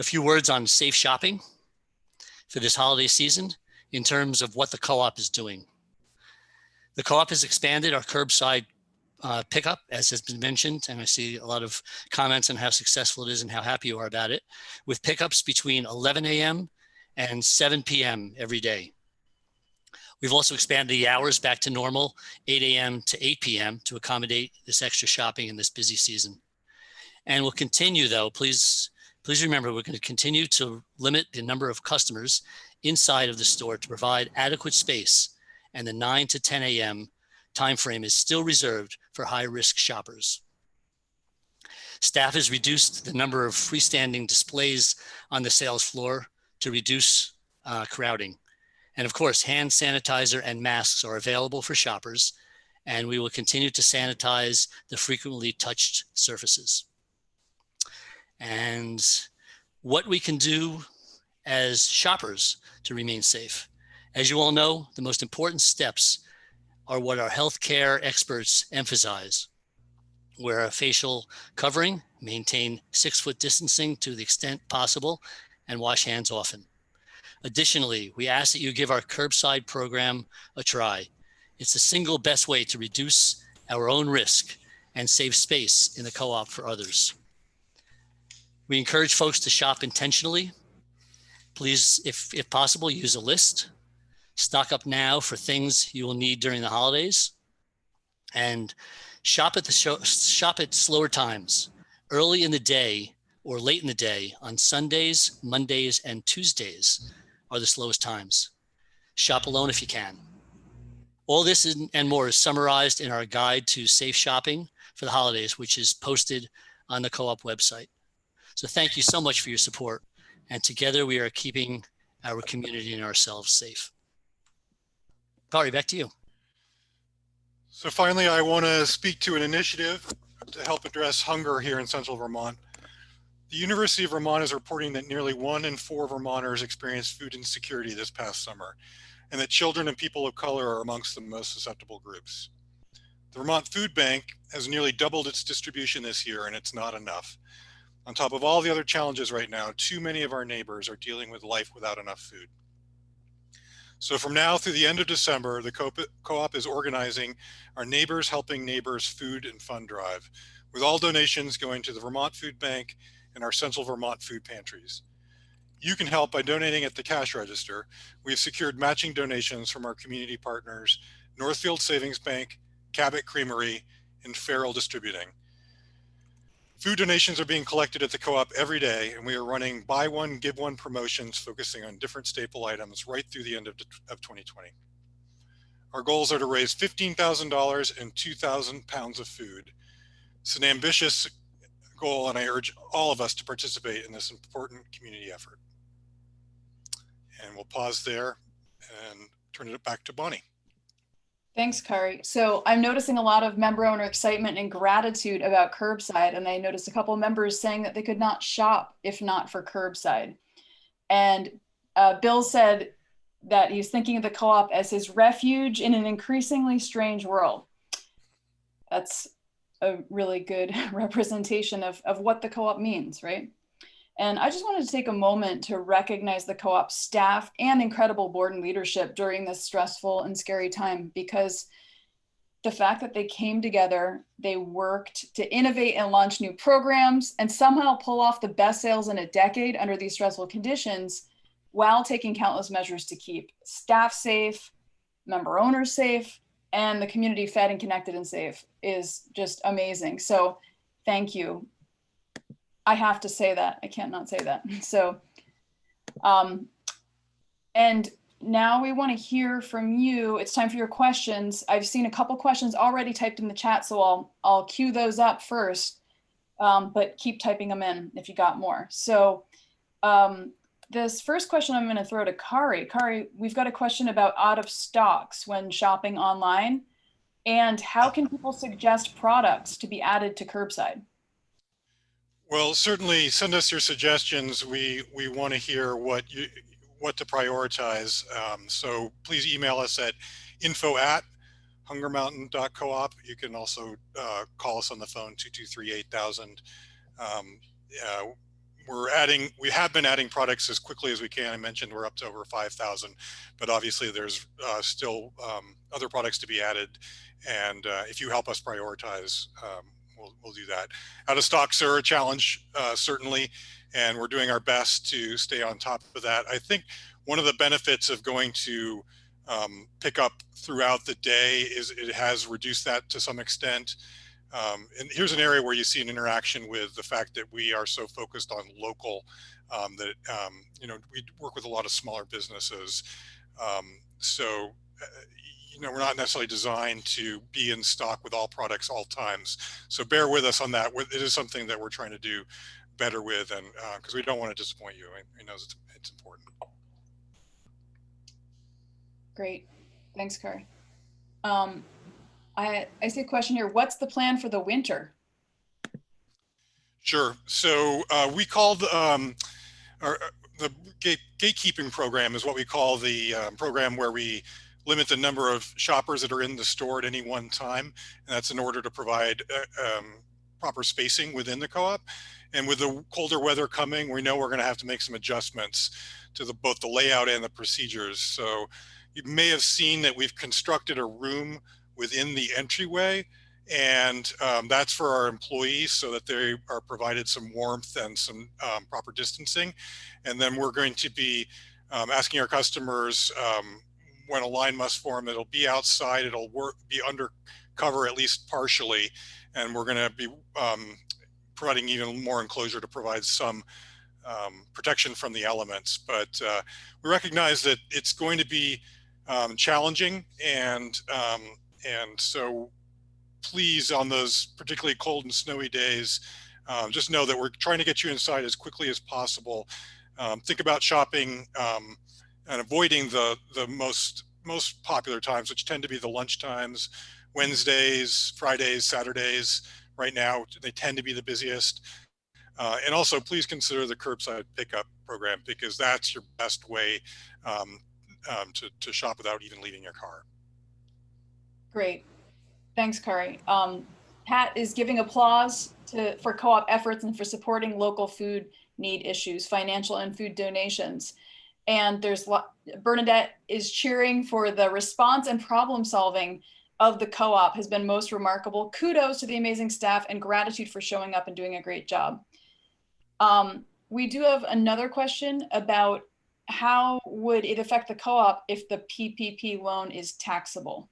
few words on safe shopping for this holiday season in terms of what the co-op is doing. The co-op has expanded our curbside pickup, as has been mentioned, and I see a lot of comments on how successful it is and how happy you are about it, with pickups between 11 a.m. and 7 p.m. every day. We've also expanded the hours back to normal, 8 a.m. to 8 p.m. to accommodate this extra shopping in this busy season. And we'll continue, though, please remember, we're going to continue to limit the number of customers inside of the store to provide adequate space, and the 9 to 10 a.m. timeframe is still reserved for high-risk shoppers. Staff has reduced the number of freestanding displays on the sales floor to reduce crowding. And of course, hand sanitizer and masks are available for shoppers, and we will continue to sanitize the frequently touched surfaces. And what we can do as shoppers to remain safe. As you all know, the most important steps are what our healthcare experts emphasize. Wear a facial covering, maintain 6-foot distancing to the extent possible, and wash hands often. Additionally, we ask that you give our curbside program a try. It's the single best way to reduce our own risk and save space in the co-op for others. We encourage folks to shop intentionally. Please, if possible, use a list. Stock up now for things you will need during the holidays, and Shop at slower times, early in the day or late in the day on Sundays, Mondays, and Tuesdays are the slowest times. Shop alone if you can. All this and more is summarized in our guide to safe shopping for the holidays, which is posted on the Co-op website. So thank you so much for your support. And together we are keeping our community and ourselves safe. Kari, back to you. So finally, I want to speak to an initiative to help address hunger here in Central Vermont. The University of Vermont is reporting that nearly 1 in 4 Vermonters experienced food insecurity this past summer, and that children and people of color are amongst the most susceptible groups. The Vermont Food Bank has nearly doubled its distribution this year, and it's not enough. On top of all the other challenges right now, too many of our neighbors are dealing with life without enough food. So from now through the end of December, the Co-op is organizing our Neighbors Helping Neighbors Food and Fund Drive, with all donations going to the Vermont Food Bank and our Central Vermont food pantries. You can help by donating at the cash register. We've secured matching donations from our community partners, Northfield Savings Bank, Cabot Creamery, and Farrell Distributing. Food donations are being collected at the Co-op every day, and we are running buy one, give one promotions focusing on different staple items right through the end of 2020. Our goals are to raise $15,000 and 2,000 pounds of food. It's an ambitious goal, and I urge all of us to participate in this important community effort. And we'll pause there and turn it back to Bonnie. Thanks, Kari. So I'm noticing a lot of member owner excitement and gratitude about curbside. And I noticed a couple of members saying that they could not shop if not for curbside. And Bill said that he's thinking of the Co-op as his refuge in an increasingly strange world. That's a really good representation of what the Co-op means, right? And I just wanted to take a moment to recognize the Co-op staff and incredible board and leadership during this stressful and scary time, because the fact that they came together, they worked to innovate and launch new programs and somehow pull off the best sales in a decade under these stressful conditions while taking countless measures to keep staff safe, member owners safe, and the community fed and connected and safe is just amazing. So thank you. I have to say that. I can't not say that. So, and now we want to hear from you. It's time for your questions. I've seen a couple questions already typed in the chat, so I'll queue those up first, but keep typing them in if you got more. So this first question I'm going to throw to Kari. Kari, we've got a question about out of stocks when shopping online, and how can people suggest products to be added to curbside? Well, certainly send us your suggestions. We want to hear what to prioritize. So please email us at info@hungermountain.coop. You can also call us on the phone 223-8000. We have been adding products as quickly as we can. I mentioned we're up to over 5,000, but obviously there's still other products to be added. And if you help us prioritize, we'll do that. Out of stocks are a challenge, certainly, and we're doing our best to stay on top of that. I think one of the benefits of going to pick up throughout the day is it has reduced that to some extent. And here's an area where you see an interaction with the fact that we are so focused on local, that we work with a lot of smaller businesses. So we're not necessarily designed to be in stock with all products all times. So bear with us on that. It is something that we're trying to do better with, and because we don't want to disappoint you. I know it's important. Great, thanks, Kari. I see a question here. What's the plan for the winter? Sure. So we call the gatekeeping program is what we call the program where we limit the number of shoppers that are in the store at any one time. And that's in order to provide proper spacing within the Co-op. And with the colder weather coming, we know we're going to have to make some adjustments to both the layout and the procedures. So you may have seen that we've constructed a room within the entryway, and that's for our employees so that they are provided some warmth and some proper distancing. And then we're going to be asking our customers when a line must form, it'll be outside, it'll be under cover at least partially, and we're going to be providing even more enclosure to provide some protection from the elements. But we recognize that it's going to be challenging, and so please, on those particularly cold and snowy days, just know that we're trying to get you inside as quickly as possible. Think about shopping and avoiding the most popular times, which tend to be the lunch times, Wednesdays, Fridays, Saturdays. Right now, they tend to be the busiest. And also, please consider the curbside pickup program, because that's your best way to shop without even leaving your car. Great. Thanks, Kari. Pat is giving applause for co-op efforts and for supporting local food need issues, financial and food donations. And Bernadette is cheering for the response and problem solving of the co-op has been most remarkable. Kudos to the amazing staff and gratitude for showing up and doing a great job. We do have another question about how would it affect the co-op if the PPP loan is taxable?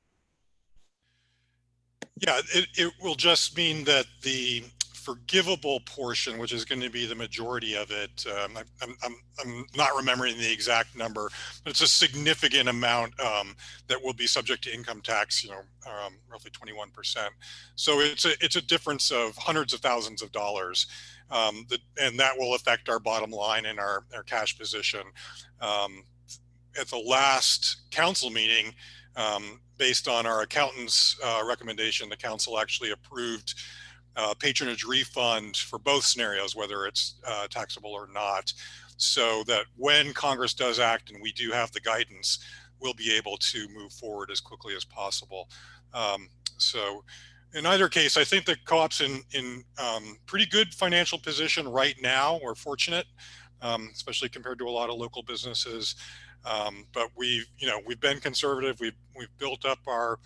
Yeah, it will just mean that the forgivable portion, which is going to be the majority of it, I'm not remembering the exact number, but it's a significant amount that will be subject to income tax, roughly 21%. So it's a difference of hundreds of thousands of dollars, and that will affect our bottom line and our cash position. At the last council meeting, based on our accountant's recommendation, the council actually approved patronage refund for both scenarios, whether it's taxable or not, so that when Congress does act and we do have the guidance, we'll be able to move forward as quickly as possible. So in either case, I think the co-op's in pretty good financial position right now. We're fortunate, especially compared to a lot of local businesses. But we've been conservative. We've built up our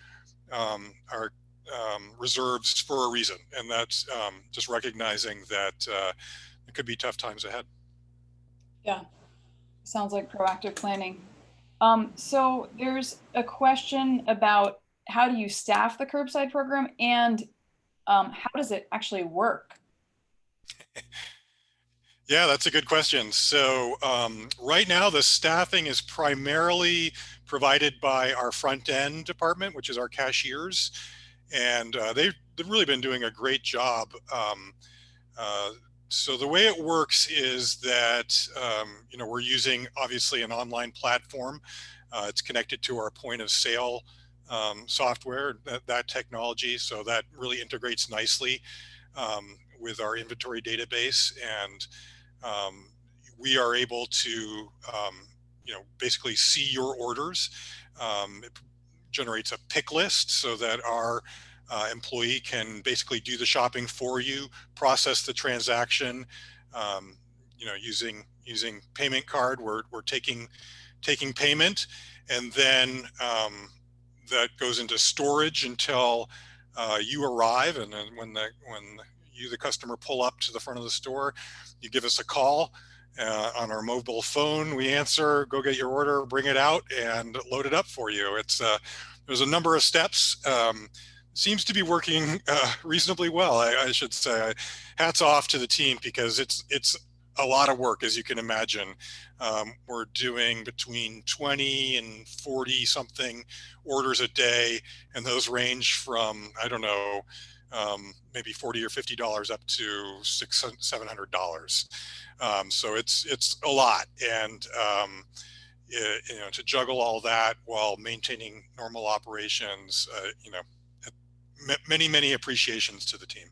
reserves for a reason, and that's just recognizing that it could be tough times ahead. Yeah, sounds like proactive planning. So there's a question about how do you staff the curbside program, and how does it actually work? Yeah, that's a good question. So right now, the staffing is primarily provided by our front end department, which is our cashiers. And they've really been doing a great job. So the way it works is that, we're using obviously an online platform. It's connected to our point of sale software, that technology. So that really integrates nicely with our inventory database. And we are able to, basically see your orders. It generates a pick list so that our employee can basically do the shopping for you, process the transaction, using payment card. We're taking payment, and then that goes into storage until you arrive. And then when you, the customer, pull up to the front of the store, you give us a call on our mobile phone. We answer, go get your order, bring it out, and load it up for you. There's a number of steps. Seems to be working reasonably well, I should say. Hats off to the team, because it's a lot of work, as you can imagine. We're doing between 20 and 40 something orders a day, and those range from, I don't know, maybe $40 or $50 up to $600-700. So it's a lot, and to juggle all that while maintaining normal operations, many appreciations to the team.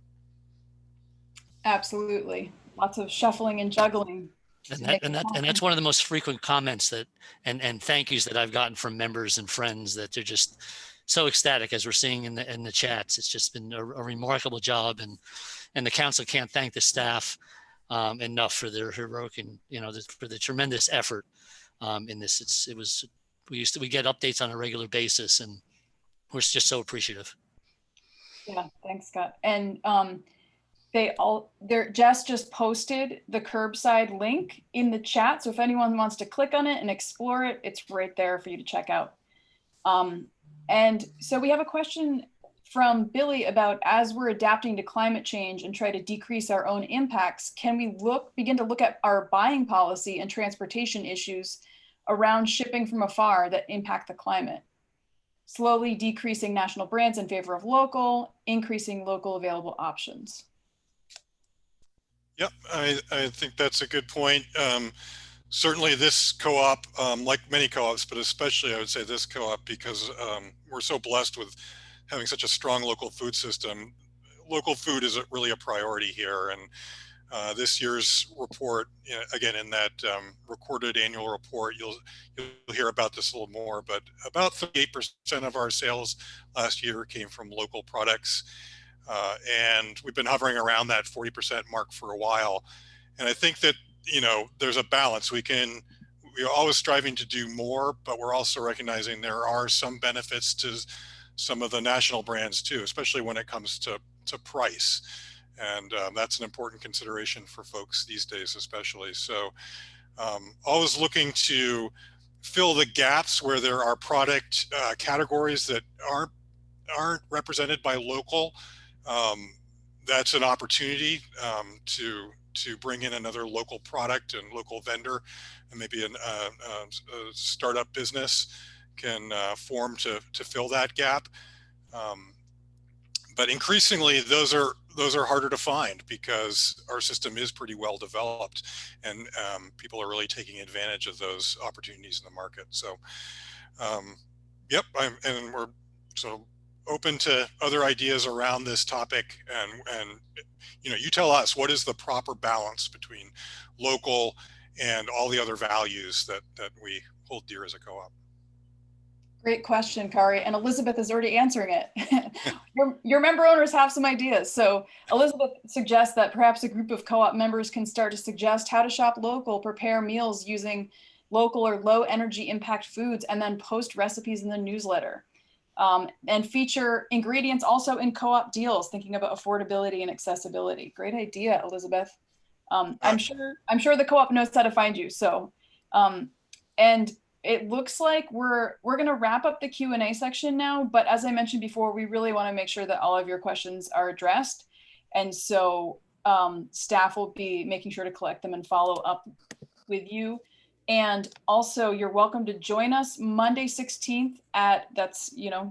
Absolutely, lots of shuffling and juggling. And that's one of the most frequent comments that and thank yous that I've gotten from members and friends, that they're just so ecstatic, as we're seeing in the chats. It's just been a remarkable job, and the council can't thank the staff enough for their heroic and for the tremendous effort in this. We get updates on a regular basis, and we're just so appreciative. Yeah, thanks, Scott. And Jess just posted the curbside link in the chat. So if anyone wants to click on it and explore it, it's right there for you to check out. And so we have a question from Billy about, as we're adapting to climate change and try to decrease our own impacts, can we begin to look at our buying policy and transportation issues around shipping from afar that impact the climate? Slowly decreasing national brands in favor of local, increasing local available options. Yep, I think that's a good point. Certainly this co-op, like many co-ops, but especially I would say this co-op, because we're so blessed with having such a strong local food system. Local food is really a priority here. And this year's report, you know, again, in that recorded annual report, you'll hear about this a little more, but about 38% of our sales last year came from local products. And we've been hovering around that 40% mark for a while. And I think that, you know, there's a balance. We're always striving to do more, but we're also recognizing there are some benefits to some of the national brands too, especially when it comes to price. And that's an important consideration for folks these days, especially. So always looking to fill the gaps where there are product categories that aren't represented by local. That's an opportunity to bring in another local product and local vendor, and maybe a startup business can form to fill that gap. But increasingly, those are harder to find because our system is pretty well developed, and people are really taking advantage of those opportunities in the market. So, yep, and we're so open to other ideas around this topic, and you know, you tell us what is the proper balance between local and all the other values that we hold dear as a co-op. Great question, Kari, and Elizabeth is already answering it. Your member owners have some ideas. So Elizabeth suggests that perhaps a group of co-op members can start to suggest how to shop local, prepare meals using local or low energy impact foods, and then post recipes in the newsletter. And feature ingredients also in co-op deals, thinking about affordability and accessibility. Great idea, Elizabeth. I'm sure the co-op knows how to find you. So, and it looks like we're going to wrap up the Q&A section now, but as I mentioned before, we really want to make sure that all of your questions are addressed. And so staff will be making sure to collect them and follow up with you. And also, you're welcome to join us Monday 16th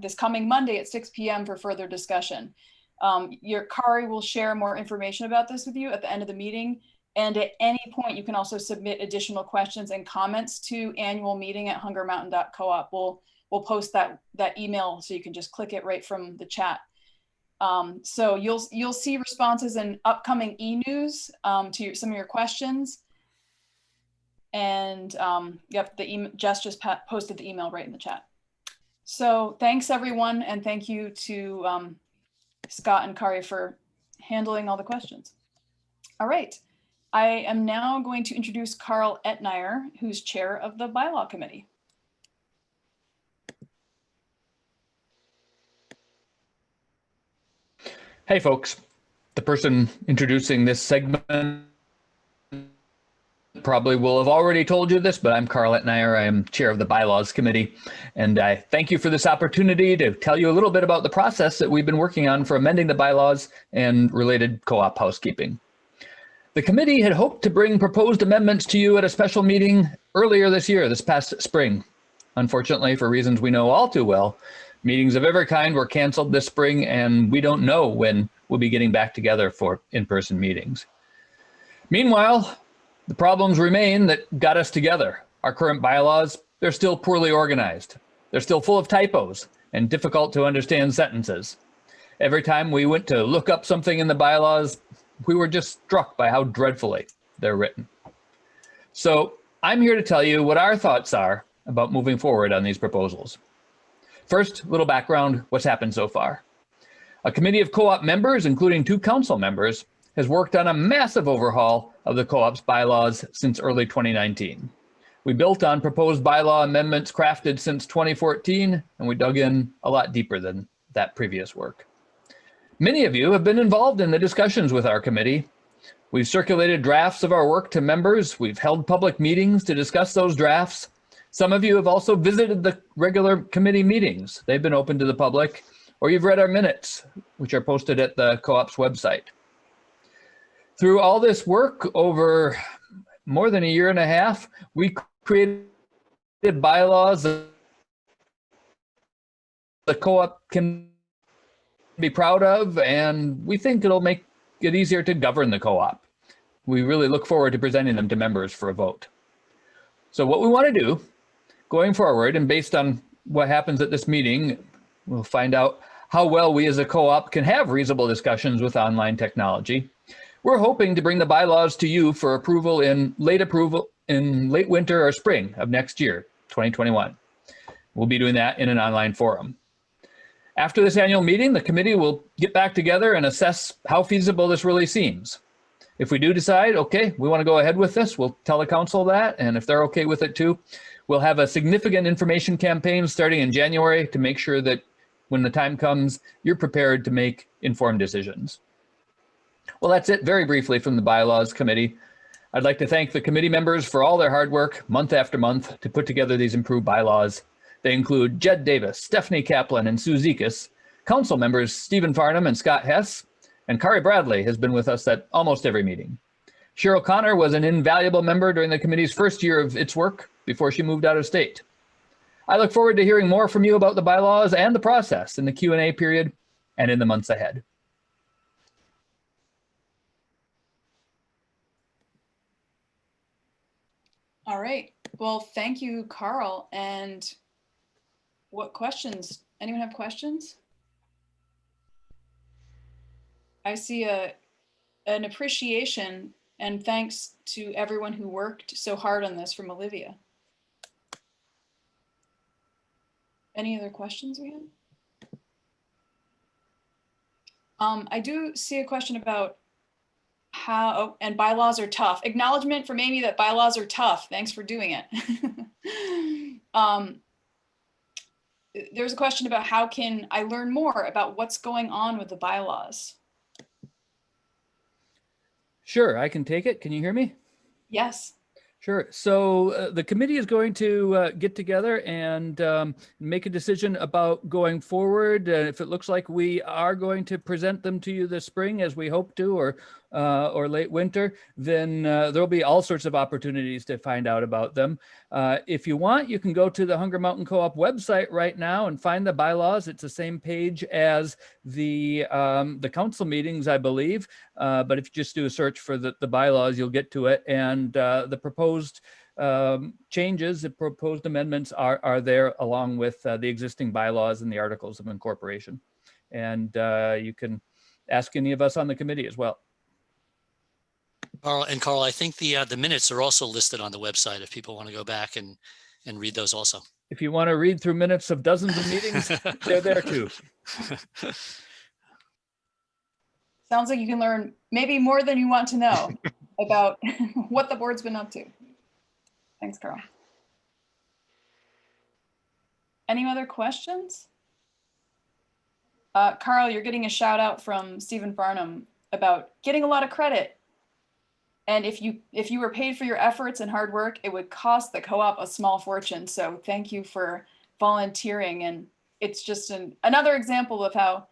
this coming Monday at 6 p.m. for further discussion. Kari will share more information about this with you at the end of the meeting. And at any point, you can also submit additional questions and comments to annualmeeting@hungermountain.coop. We'll post that email so you can just click it right from the chat. So you'll see responses in upcoming e-news to some of your questions. And yep, Jess just posted the email right in the chat. So thanks everyone, and thank you to Scott and Kari for handling all the questions. All right, I am now going to introduce Carl Etnier, who's chair of the bylaw committee. Hey folks, the person introducing this segment probably will have already told you this, but I'm Carl Etnier. I am chair of the bylaws committee, and I thank you for this opportunity to tell you a little bit about the process that we've been working on for amending the bylaws and related co-op housekeeping. The committee had hoped to bring proposed amendments to you at a special meeting earlier this past spring. Unfortunately, for reasons we know all too well, meetings of every kind were canceled this spring, and we don't know when we'll be getting back together for in-person meetings. Meanwhile, the problems remain that got us together. Our current bylaws, they're still poorly organized. They're still full of typos and difficult to understand sentences. Every time we went to look up something in the bylaws, we were just struck by how dreadfully they're written. So I'm here to tell you what our thoughts are about moving forward on these proposals. First, a little background, what's happened so far. A committee of co-op members, including 2 council members, has worked on a massive overhaul of the co-op's bylaws since early 2019. We built on proposed bylaw amendments crafted since 2014, and we dug in a lot deeper than that previous work. Many of you have been involved in the discussions with our committee. We've circulated drafts of our work to members. We've held public meetings to discuss those drafts. Some of you have also visited the regular committee meetings. They've been open to the public. or you've read our minutes, which are posted at the co-op's website. Through all this work over more than a year and a half, we created bylaws that the co-op can be proud of, and we think it'll make it easier to govern the co-op. We really look forward to presenting them to members for a vote. So what we want to do going forward, and based on what happens at this meeting, we'll find out how well we as a co-op can have reasonable discussions with online technology. We're hoping to bring the bylaws to you for approval in late winter or spring of next year, 2021. We'll be doing that in an online forum. After this annual meeting, the committee will get back together and assess how feasible this really seems. If we do decide, okay, we want to go ahead with this, we'll tell the council that, and if they're okay with it too, we'll have a significant information campaign starting in January to make sure that when the time comes, you're prepared to make informed decisions. Well, that's it very briefly from the Bylaws Committee. I'd like to thank the committee members for all their hard work month after month to put together these improved bylaws. They include Jed Davis, Stephanie Kaplan, and Sue Zekas, council members Stephen Farnham and Scott Hess, and Kari Bradley has been with us at almost every meeting. Cheryl Connor was an invaluable member during the committee's first year of its work before she moved out of state. I look forward to hearing more from you about the bylaws and the process in the Q&A period and in the months ahead. All right. Well, thank you, Carl. And what questions? Anyone have questions? I see an appreciation and thanks to everyone who worked so hard on this from Olivia. Any other questions we have? I do see a question about how, and bylaws are tough. Acknowledgement from Amy that bylaws are tough. Thanks for doing it. There's a question about how can I learn more about what's going on with the bylaws? Sure, I can take it. Can you hear me? Yes. Sure. So the committee is going to get together and make a decision about going forward. If it looks like we are going to present them to you this spring, as we hope to, or late winter, then there'll be all sorts of opportunities to find out about them. If you want, you can go to the Hunger Mountain Co-op website right now and find the bylaws. It's the same page as the council meetings, I believe. But if you just do a search for the bylaws, you'll get to it. And the proposed changes, the proposed amendments are there along with the existing bylaws and the articles of incorporation. And you can ask any of us on the committee as well. Carl, I think the minutes are also listed on the website if people want to go back and read those also. If you want to read through minutes of dozens of meetings, they're there too. Sounds like you can learn maybe more than you want to know about what the board's been up to. Thanks, Carl. Any other questions? Carl, you're getting a shout out from Stephen Farnham about getting a lot of credit. And if you were paid for your efforts and hard work, it would cost the co-op a small fortune. So thank you for volunteering. And it's just another example of how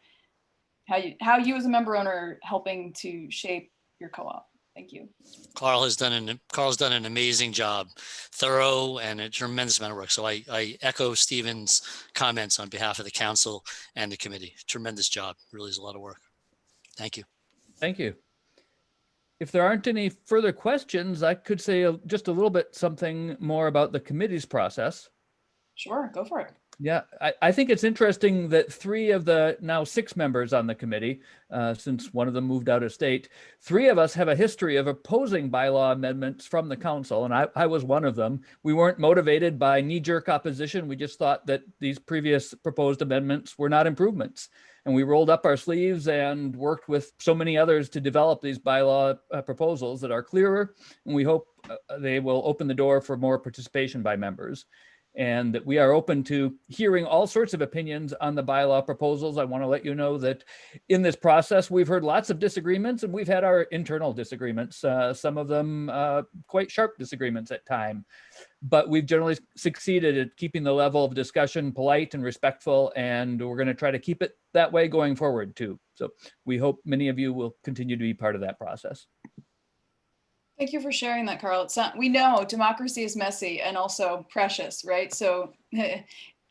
you as a member owner are helping to shape your co-op. Thank you. Carl's done an amazing job, thorough and a tremendous amount of work. So I echo Stephen's comments on behalf of the council and the committee. Tremendous job. Really is a lot of work. Thank you. Thank you. If there aren't any further questions, I could say just a little bit something more about the committee's process. Sure, go for it. Yeah, I think it's interesting that 3 of the now 6 members on the committee, since one of them moved out of state, 3 of us have a history of opposing bylaw amendments from the council, and I was one of them. We weren't motivated by knee-jerk opposition. We just thought that these previous proposed amendments were not improvements. And we rolled up our sleeves and worked with so many others to develop these bylaw proposals that are clearer, and we hope they will open the door for more participation by members. and that we are open to hearing all sorts of opinions on the bylaw proposals. I want to let you know that in this process, we've heard lots of disagreements, and we've had our internal disagreements, some of them quite sharp disagreements at time. But we've generally succeeded at keeping the level of discussion polite and respectful, and we're going to try to keep it that way going forward too. So we hope many of you will continue to be part of that process. Thank you for sharing that, Carl. We know democracy is messy and also precious, right? So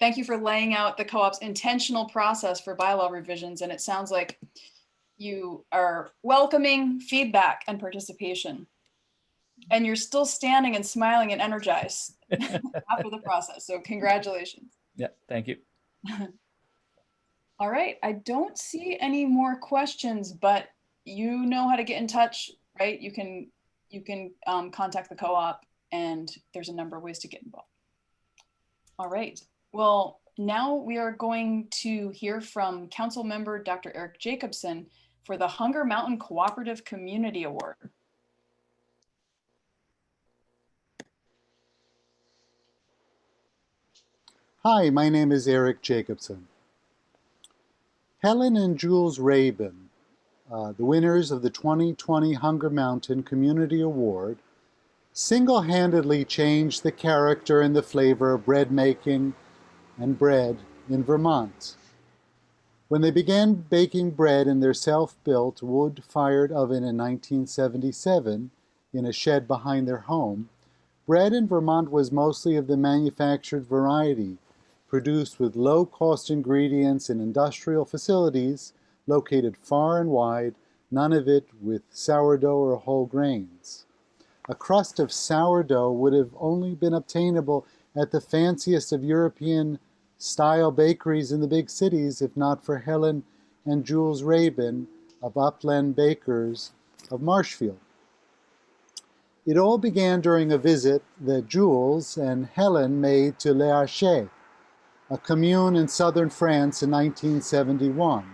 thank you for laying out the co-op's intentional process for bylaw revisions. And it sounds like you are welcoming feedback and participation. And you're still standing and smiling and energized after the process. So congratulations. Yeah, thank you. All right, I don't see any more questions, but you know how to get in touch, right? You can contact the co-op, and there's a number of ways to get involved. All right, well, now we are going to hear from Council Member Dr. Eric Jacobson for the Hunger Mountain Cooperative Community Award. Hi, my name is Eric Jacobson. Helen and Jules Rabin, the winners of the 2020 Hunger Mountain Community Award, single-handedly changed the character and the flavor of bread making and bread in Vermont. When they began baking bread in their self-built wood-fired oven in 1977 in a shed behind their home, bread in Vermont was mostly of the manufactured variety, produced with low-cost ingredients in industrial facilities located far and wide, none of it with sourdough or whole grains. A crust of sourdough would have only been obtainable at the fanciest of European-style bakeries in the big cities if not for Helen and Jules Rabin of Upland Bakers of Marshfield. It all began during a visit that Jules and Helen made to Les Archets, a commune in southern France in 1971.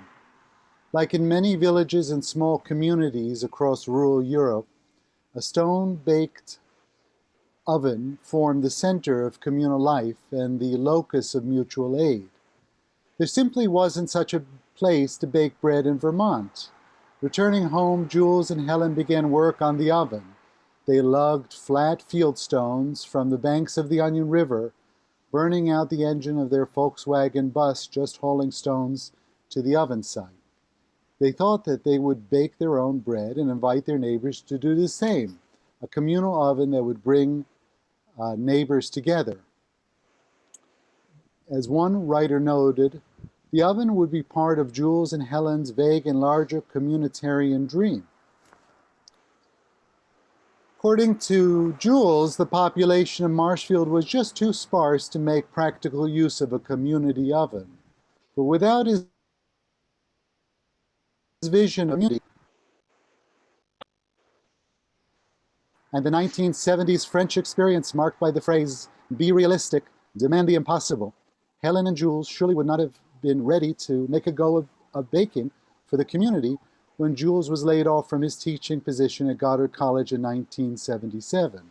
Like in many villages and small communities across rural Europe, a stone-baked oven formed the center of communal life and the locus of mutual aid. There simply wasn't such a place to bake bread in Vermont. Returning home, Jules and Helen began work on the oven. They lugged flat field stones from the banks of the Onion River, burning out the engine of their Volkswagen bus just hauling stones to the oven site. They thought that they would bake their own bread and invite their neighbors to do the same, a communal oven that would bring neighbors together. As one writer noted, the oven would be part of Jules and Helen's vague and larger communitarian dream. According to Jules, the population of Marshfield was just too sparse to make practical use of a community oven. But without his vision of community and the 1970s French experience marked by the phrase, "be realistic, demand the impossible," Helen and Jules surely would not have been ready to make a go of baking for the community when Jules was laid off from his teaching position at Goddard College in 1977.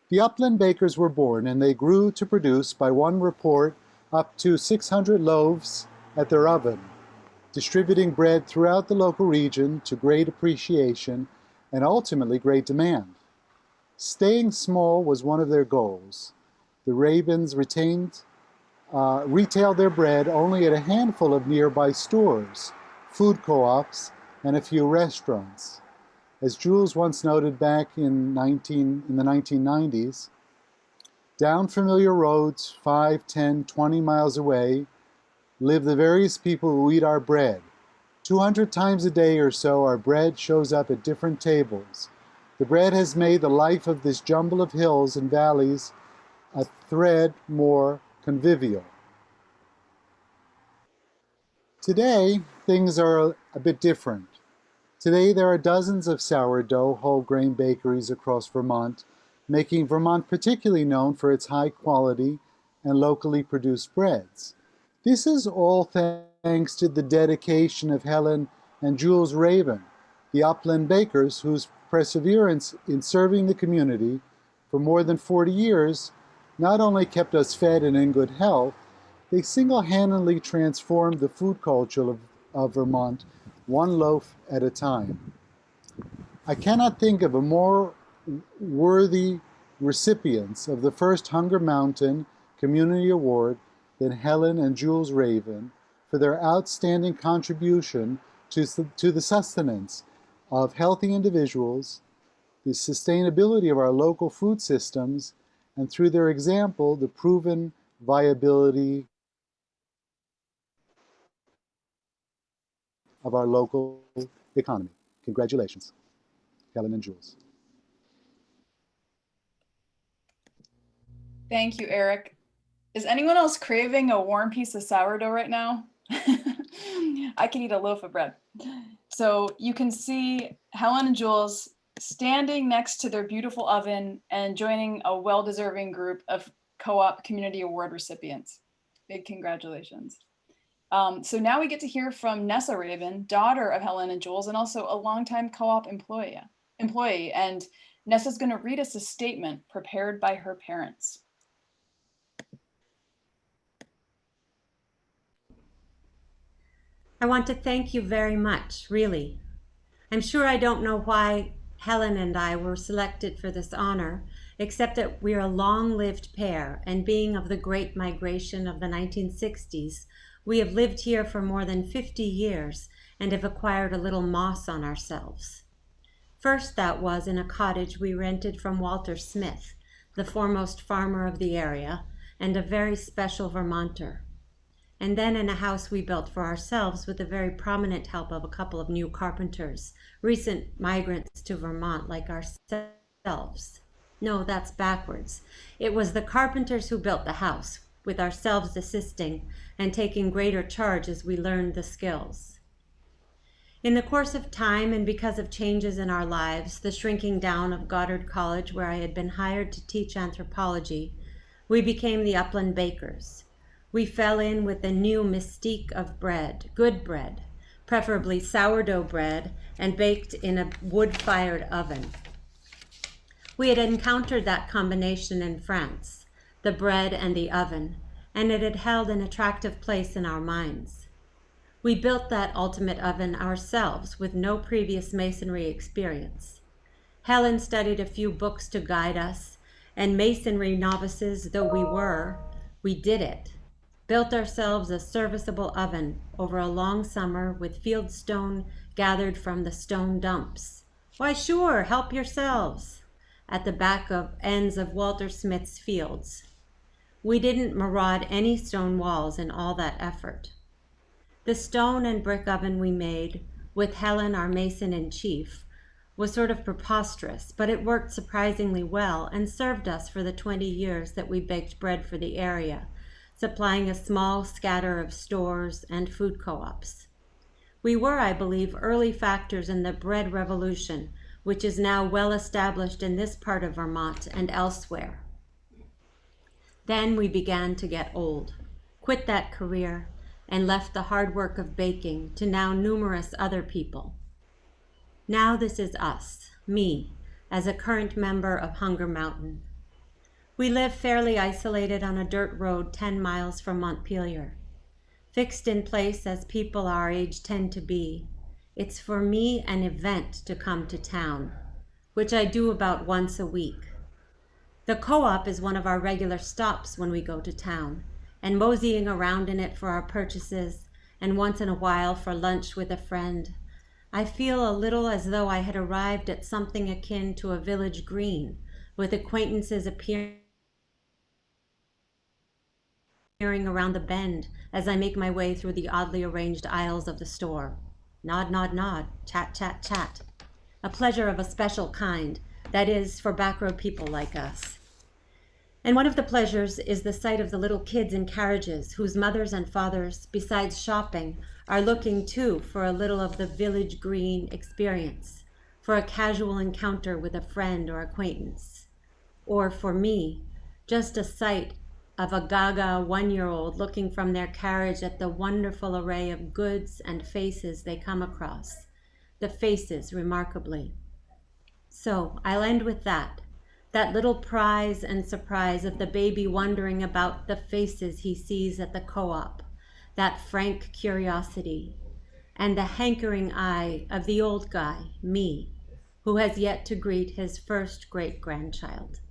The Upland Bakers were born, and they grew to produce, by one report, up to 600 loaves at their oven, distributing bread throughout the local region to great appreciation and ultimately great demand. Staying small was one of their goals. The Rabins retailed their bread only at a handful of nearby stores, food co-ops, and a few restaurants. As Jules once noted back in the 1990s, down familiar roads 5, 10, 20 miles away live the various people who eat our bread. 200 times a day or so, our bread shows up at different tables. The bread has made the life of this jumble of hills and valleys a thread more convivial. Today, things are a bit different. Today, there are dozens of sourdough whole grain bakeries across Vermont, making Vermont particularly known for its high quality and locally produced breads. This is all thanks to the dedication of Helen and Jules Rabin, the Upland Bakers, whose perseverance in serving the community for more than 40 years not only kept us fed and in good health, they single-handedly transformed the food culture of Vermont, one loaf at a time. I cannot think of a more worthy recipients of the first Hunger Mountain Community Award than Helen and Jules Raven for their outstanding contribution to the sustenance of healthy individuals, the sustainability of our local food systems, and through their example, the proven viability of our local economy. Congratulations, Helen and Jules. Thank you, Eric. Is anyone else craving a warm piece of sourdough right now? I can eat a loaf of bread. So you can see Helen and Jules standing next to their beautiful oven and joining a well-deserving group of Co-op Community Award recipients. Big congratulations. So now we get to hear from Nessa Raven, daughter of Helen and Jules, and also a longtime Co-op employee. And Nessa's going to read us a statement prepared by her parents. I want to thank you very much, really. I'm sure I don't know why Helen and I were selected for this honor, except that we're a long-lived pair, and being of the Great Migration of the 1960s, we have lived here for more than 50 years and have acquired a little moss on ourselves. First, that was in a cottage we rented from Walter Smith, the foremost farmer of the area and a very special Vermonter. And then in a house we built for ourselves with the very prominent help of a couple of new carpenters, recent migrants to Vermont like ourselves. No, that's backwards. It was the carpenters who built the house, with ourselves assisting and taking greater charge as we learned the skills. In the course of time and because of changes in our lives, the shrinking down of Goddard College where I had been hired to teach anthropology, we became the Upland Bakers. We fell in with the new mystique of bread, good bread, preferably sourdough bread and baked in a wood-fired oven. We had encountered that combination in France, the bread and the oven, and it had held an attractive place in our minds. We built that ultimate oven ourselves with no previous masonry experience. Helen studied a few books to guide us, and masonry novices though we were, we did it. Built ourselves a serviceable oven over a long summer with field stone gathered from the stone dumps. Why sure, help yourselves, at the back of ends of Walter Smith's fields. We didn't maraud any stone walls in all that effort. The stone and brick oven we made, with Helen, our mason-in-chief, was sort of preposterous, but it worked surprisingly well and served us for the 20 years that we baked bread for the area, supplying a small scatter of stores and food co-ops. We were, I believe, early factors in the bread revolution, which is now well established in this part of Vermont and elsewhere. Then we began to get old, quit that career, and left the hard work of baking to now numerous other people. Now this is us, me, as a current member of Hunger Mountain. We live fairly isolated on a dirt road 10 miles from Montpelier. Fixed in place as people our age tend to be, it's for me an event to come to town, which I do about once a week. The co-op is one of our regular stops when we go to town, and moseying around in it for our purchases, and once in a while for lunch with a friend, I feel a little as though I had arrived at something akin to a village green, with acquaintances appearing around the bend as I make my way through the oddly arranged aisles of the store. Nod, nod, nod, chat, chat, chat. A pleasure of a special kind, that is, for backroad people like us. And one of the pleasures is the sight of the little kids in carriages whose mothers and fathers, besides shopping, are looking too for a little of the village green experience, for a casual encounter with a friend or acquaintance. Or for me, just a sight of a gaga one-year-old looking from their carriage at the wonderful array of goods and faces they come across. The faces, remarkably. So I'll end with that. that little prize and surprise of the baby wondering about the faces he sees at the co-op, that frank curiosity, and the hankering eye of the old guy, me, who has yet to greet his first great-grandchild.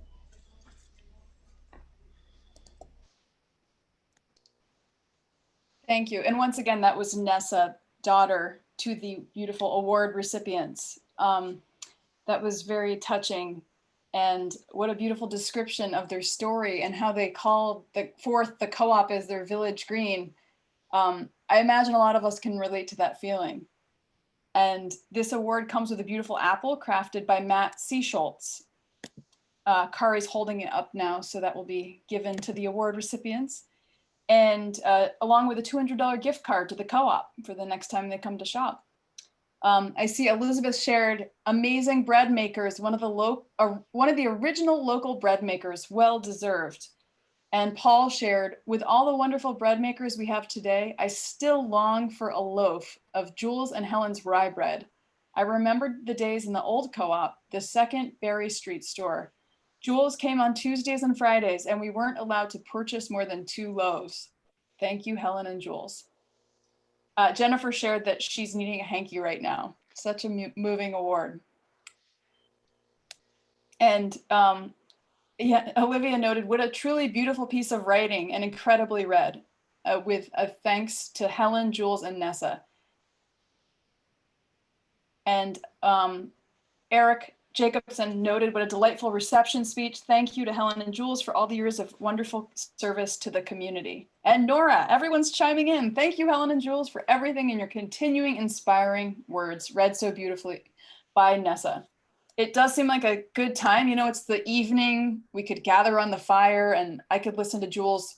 Thank you. And once again, that was Nessa, daughter to the beautiful award recipients. That was very touching. And what a beautiful description of their story and how they called forth the co-op as their village green. I imagine a lot of us can relate to that feeling. And this award comes with a beautiful apple crafted by Matt C. Schultz. Kari's holding it up now, so that will be given to the award recipients. And along with a $200 gift card to the co-op for the next time they come to shop. I see Elizabeth shared amazing bread makers, one of the original local bread makers, well deserved. And Paul shared, with all the wonderful bread makers we have today, I still long for a loaf of Jules and Helen's rye bread. I remembered the days in the old co-op, the second Berry Street store. Jules came on Tuesdays and Fridays, and we weren't allowed to purchase more than 2 loaves. Thank you, Helen and Jules. Jennifer shared that she's needing a hanky right now. Such a moving award. And yeah, Olivia noted, what a truly beautiful piece of writing and incredibly read, with a thanks to Helen, Jules, and Nessa. And Eric Jacobson noted, what a delightful reception speech. Thank you to Helen and Jules for all the years of wonderful service to the community. And Nora, everyone's chiming in. Thank you, Helen and Jules, for everything and your continuing inspiring words, read so beautifully by Nessa. It does seem like a good time. You know, it's the evening. We could gather on the fire and I could listen to Jules.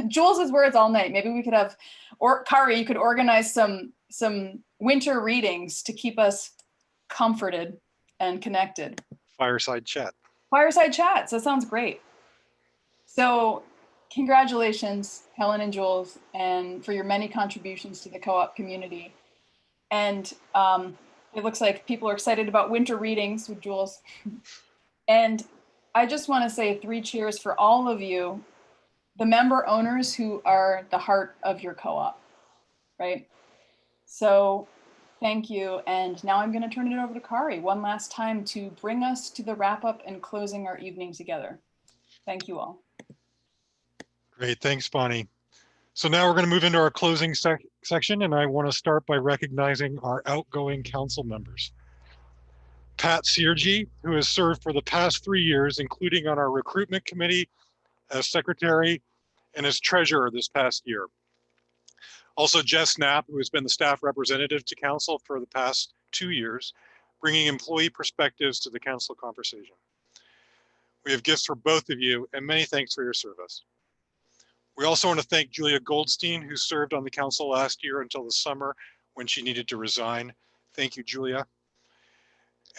Jules' words all night. Maybe we could have, or Kari, you could organize some winter readings to keep us comforted and connected. Fireside chat. Fireside chats, that sounds great. So congratulations, Helen and Jules, and for your many contributions to the co-op community. And it looks like people are excited about winter readings with Jules. And I just want to say 3 cheers for all of you, the member owners who are the heart of your co-op, right? So thank you. And now I'm going to turn it over to Kari one last time to bring us to the wrap up and closing our evening together. Thank you all. Great, thanks, Bonnie. So now we're going to move into our closing section, and I want to start by recognizing our outgoing council members. Pat Seargy, who has served for the past 3 years, including on our recruitment committee as secretary and as treasurer this past year. Also Jess Knapp, who has been the staff representative to council for the past 2 years, bringing employee perspectives to the council conversation. We have gifts for both of you, and many thanks for your service. We also want to thank Julia Goldstein, who served on the council last year until the summer when she needed to resign. Thank you, Julia.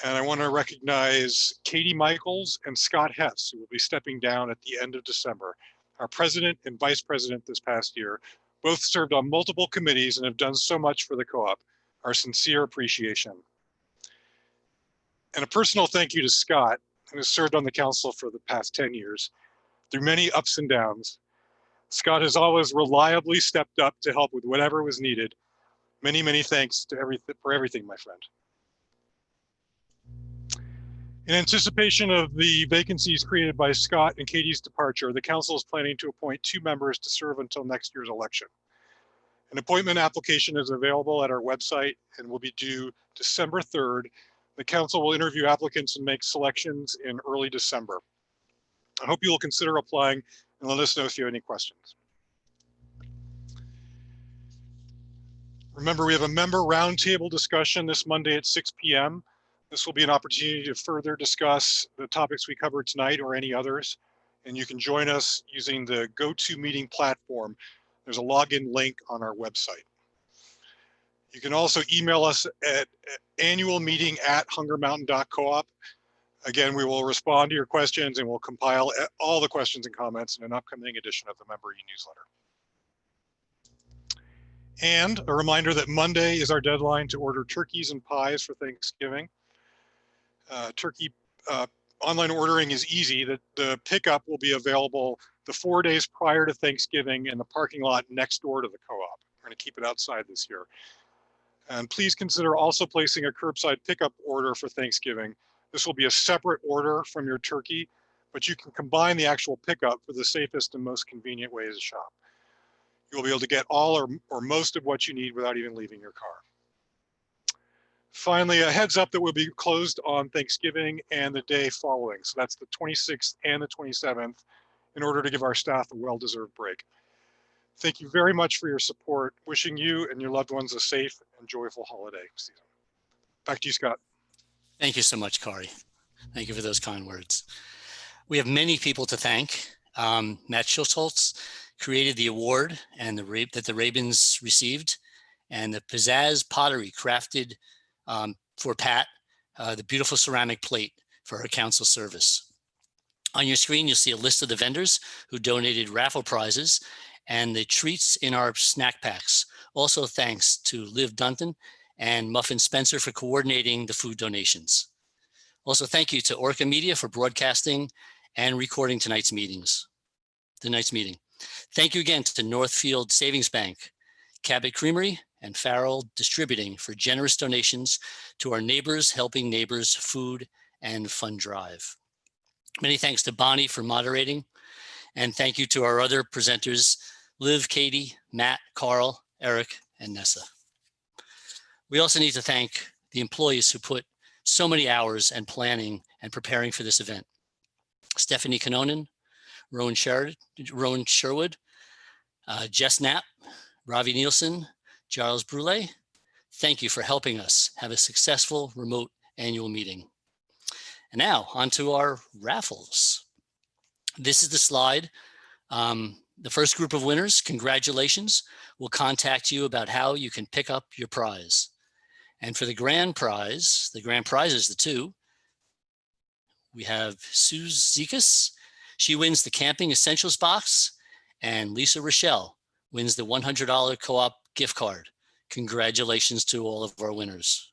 And I want to recognize Katie Michaels and Scott Hess, who will be stepping down at the end of December. Our president and vice president this past year both served on multiple committees and have done so much for the co-op. Our sincere appreciation. And a personal thank you to Scott, who has served on the council for the past 10 years. Through many ups and downs, Scott has always reliably stepped up to help with whatever was needed. Many, many thanks to for everything, my friend. In anticipation of the vacancies created by Scott and Katie's departure, the council is planning to appoint 2 members to serve until next year's election. An appointment application is available at our website and will be due December 3rd. The council will interview applicants and make selections in early December. I hope you will consider applying and let us know if you have any questions. Remember, we have a member roundtable discussion this Monday at 6 p.m. This will be an opportunity to further discuss the topics we covered tonight or any others. And you can join us using the GoToMeeting platform. There's a login link on our website. You can also email us at annualmeeting@hungermountain.coop. Again, we will respond to your questions and we'll compile all the questions and comments in an upcoming edition of the Member e-newsletter. And a reminder that Monday is our deadline to order turkeys and pies for Thanksgiving. online ordering is easy. The pickup will be available the 4 days prior to Thanksgiving in the parking lot next door to the co-op. We're going to keep it outside this year. And please consider also placing a curbside pickup order for Thanksgiving. This will be a separate order from your turkey, but you can combine the actual pickup for the safest and most convenient way to shop. You'll be able to get all or most of what you need without even leaving your car. Finally, a heads up that we'll be closed on Thanksgiving and the day following. So that's the 26th and the 27th, in order to give our staff a well-deserved break. Thank you very much for your support. Wishing you and your loved ones a safe and joyful holiday season. Back to you, Scott. Thank you so much, Kari. Thank you for those kind words. We have many people to thank. Matt Schultz created the award and that the Ravens received, and the Pizzazz pottery crafted for Pat, the beautiful ceramic plate for her council service. On your screen, you'll see a list of the vendors who donated raffle prizes and the treats in our snack packs. Also, thanks to Liv Dunton and Muffin Spencer for coordinating the food donations. Also, thank you to Orca Media for broadcasting and recording tonight's meeting. Thank you again to Northfield Savings Bank, Cabot Creamery, and Farrell Distributing for generous donations to our Neighbors Helping Neighbors food and fund drive. Many thanks to Bonnie for moderating, and thank you to our other presenters, Liv, Katie, Matt, Carl, Eric, and Nessa. We also need to thank the employees who put so many hours and planning and preparing for this event. Stephanie Canonen, Rowan Sherwood, Jess Knapp, Ravi Nielsen, Charles Brule. Thank you for helping us have a successful remote annual meeting. And now on to our raffles. This is the slide. The first group of winners, congratulations. We'll contact you about how you can pick up your prize. And for the grand prizes, the two, we have Sue Zekas. She wins the Camping Essentials box, and Lisa Rochelle wins the $100 co-op gift card. Congratulations to all of our winners.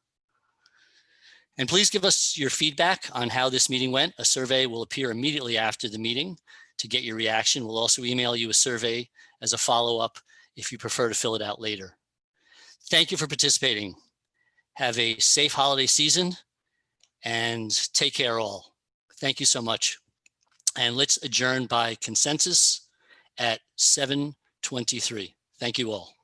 And please give us your feedback on how this meeting went. A survey will appear immediately after the meeting to get your reaction. We'll also email you a survey as a follow-up if you prefer to fill it out later. Thank you for participating. Have a safe holiday season and take care all. Thank you so much. And let's adjourn by consensus at 7:23. Thank you all.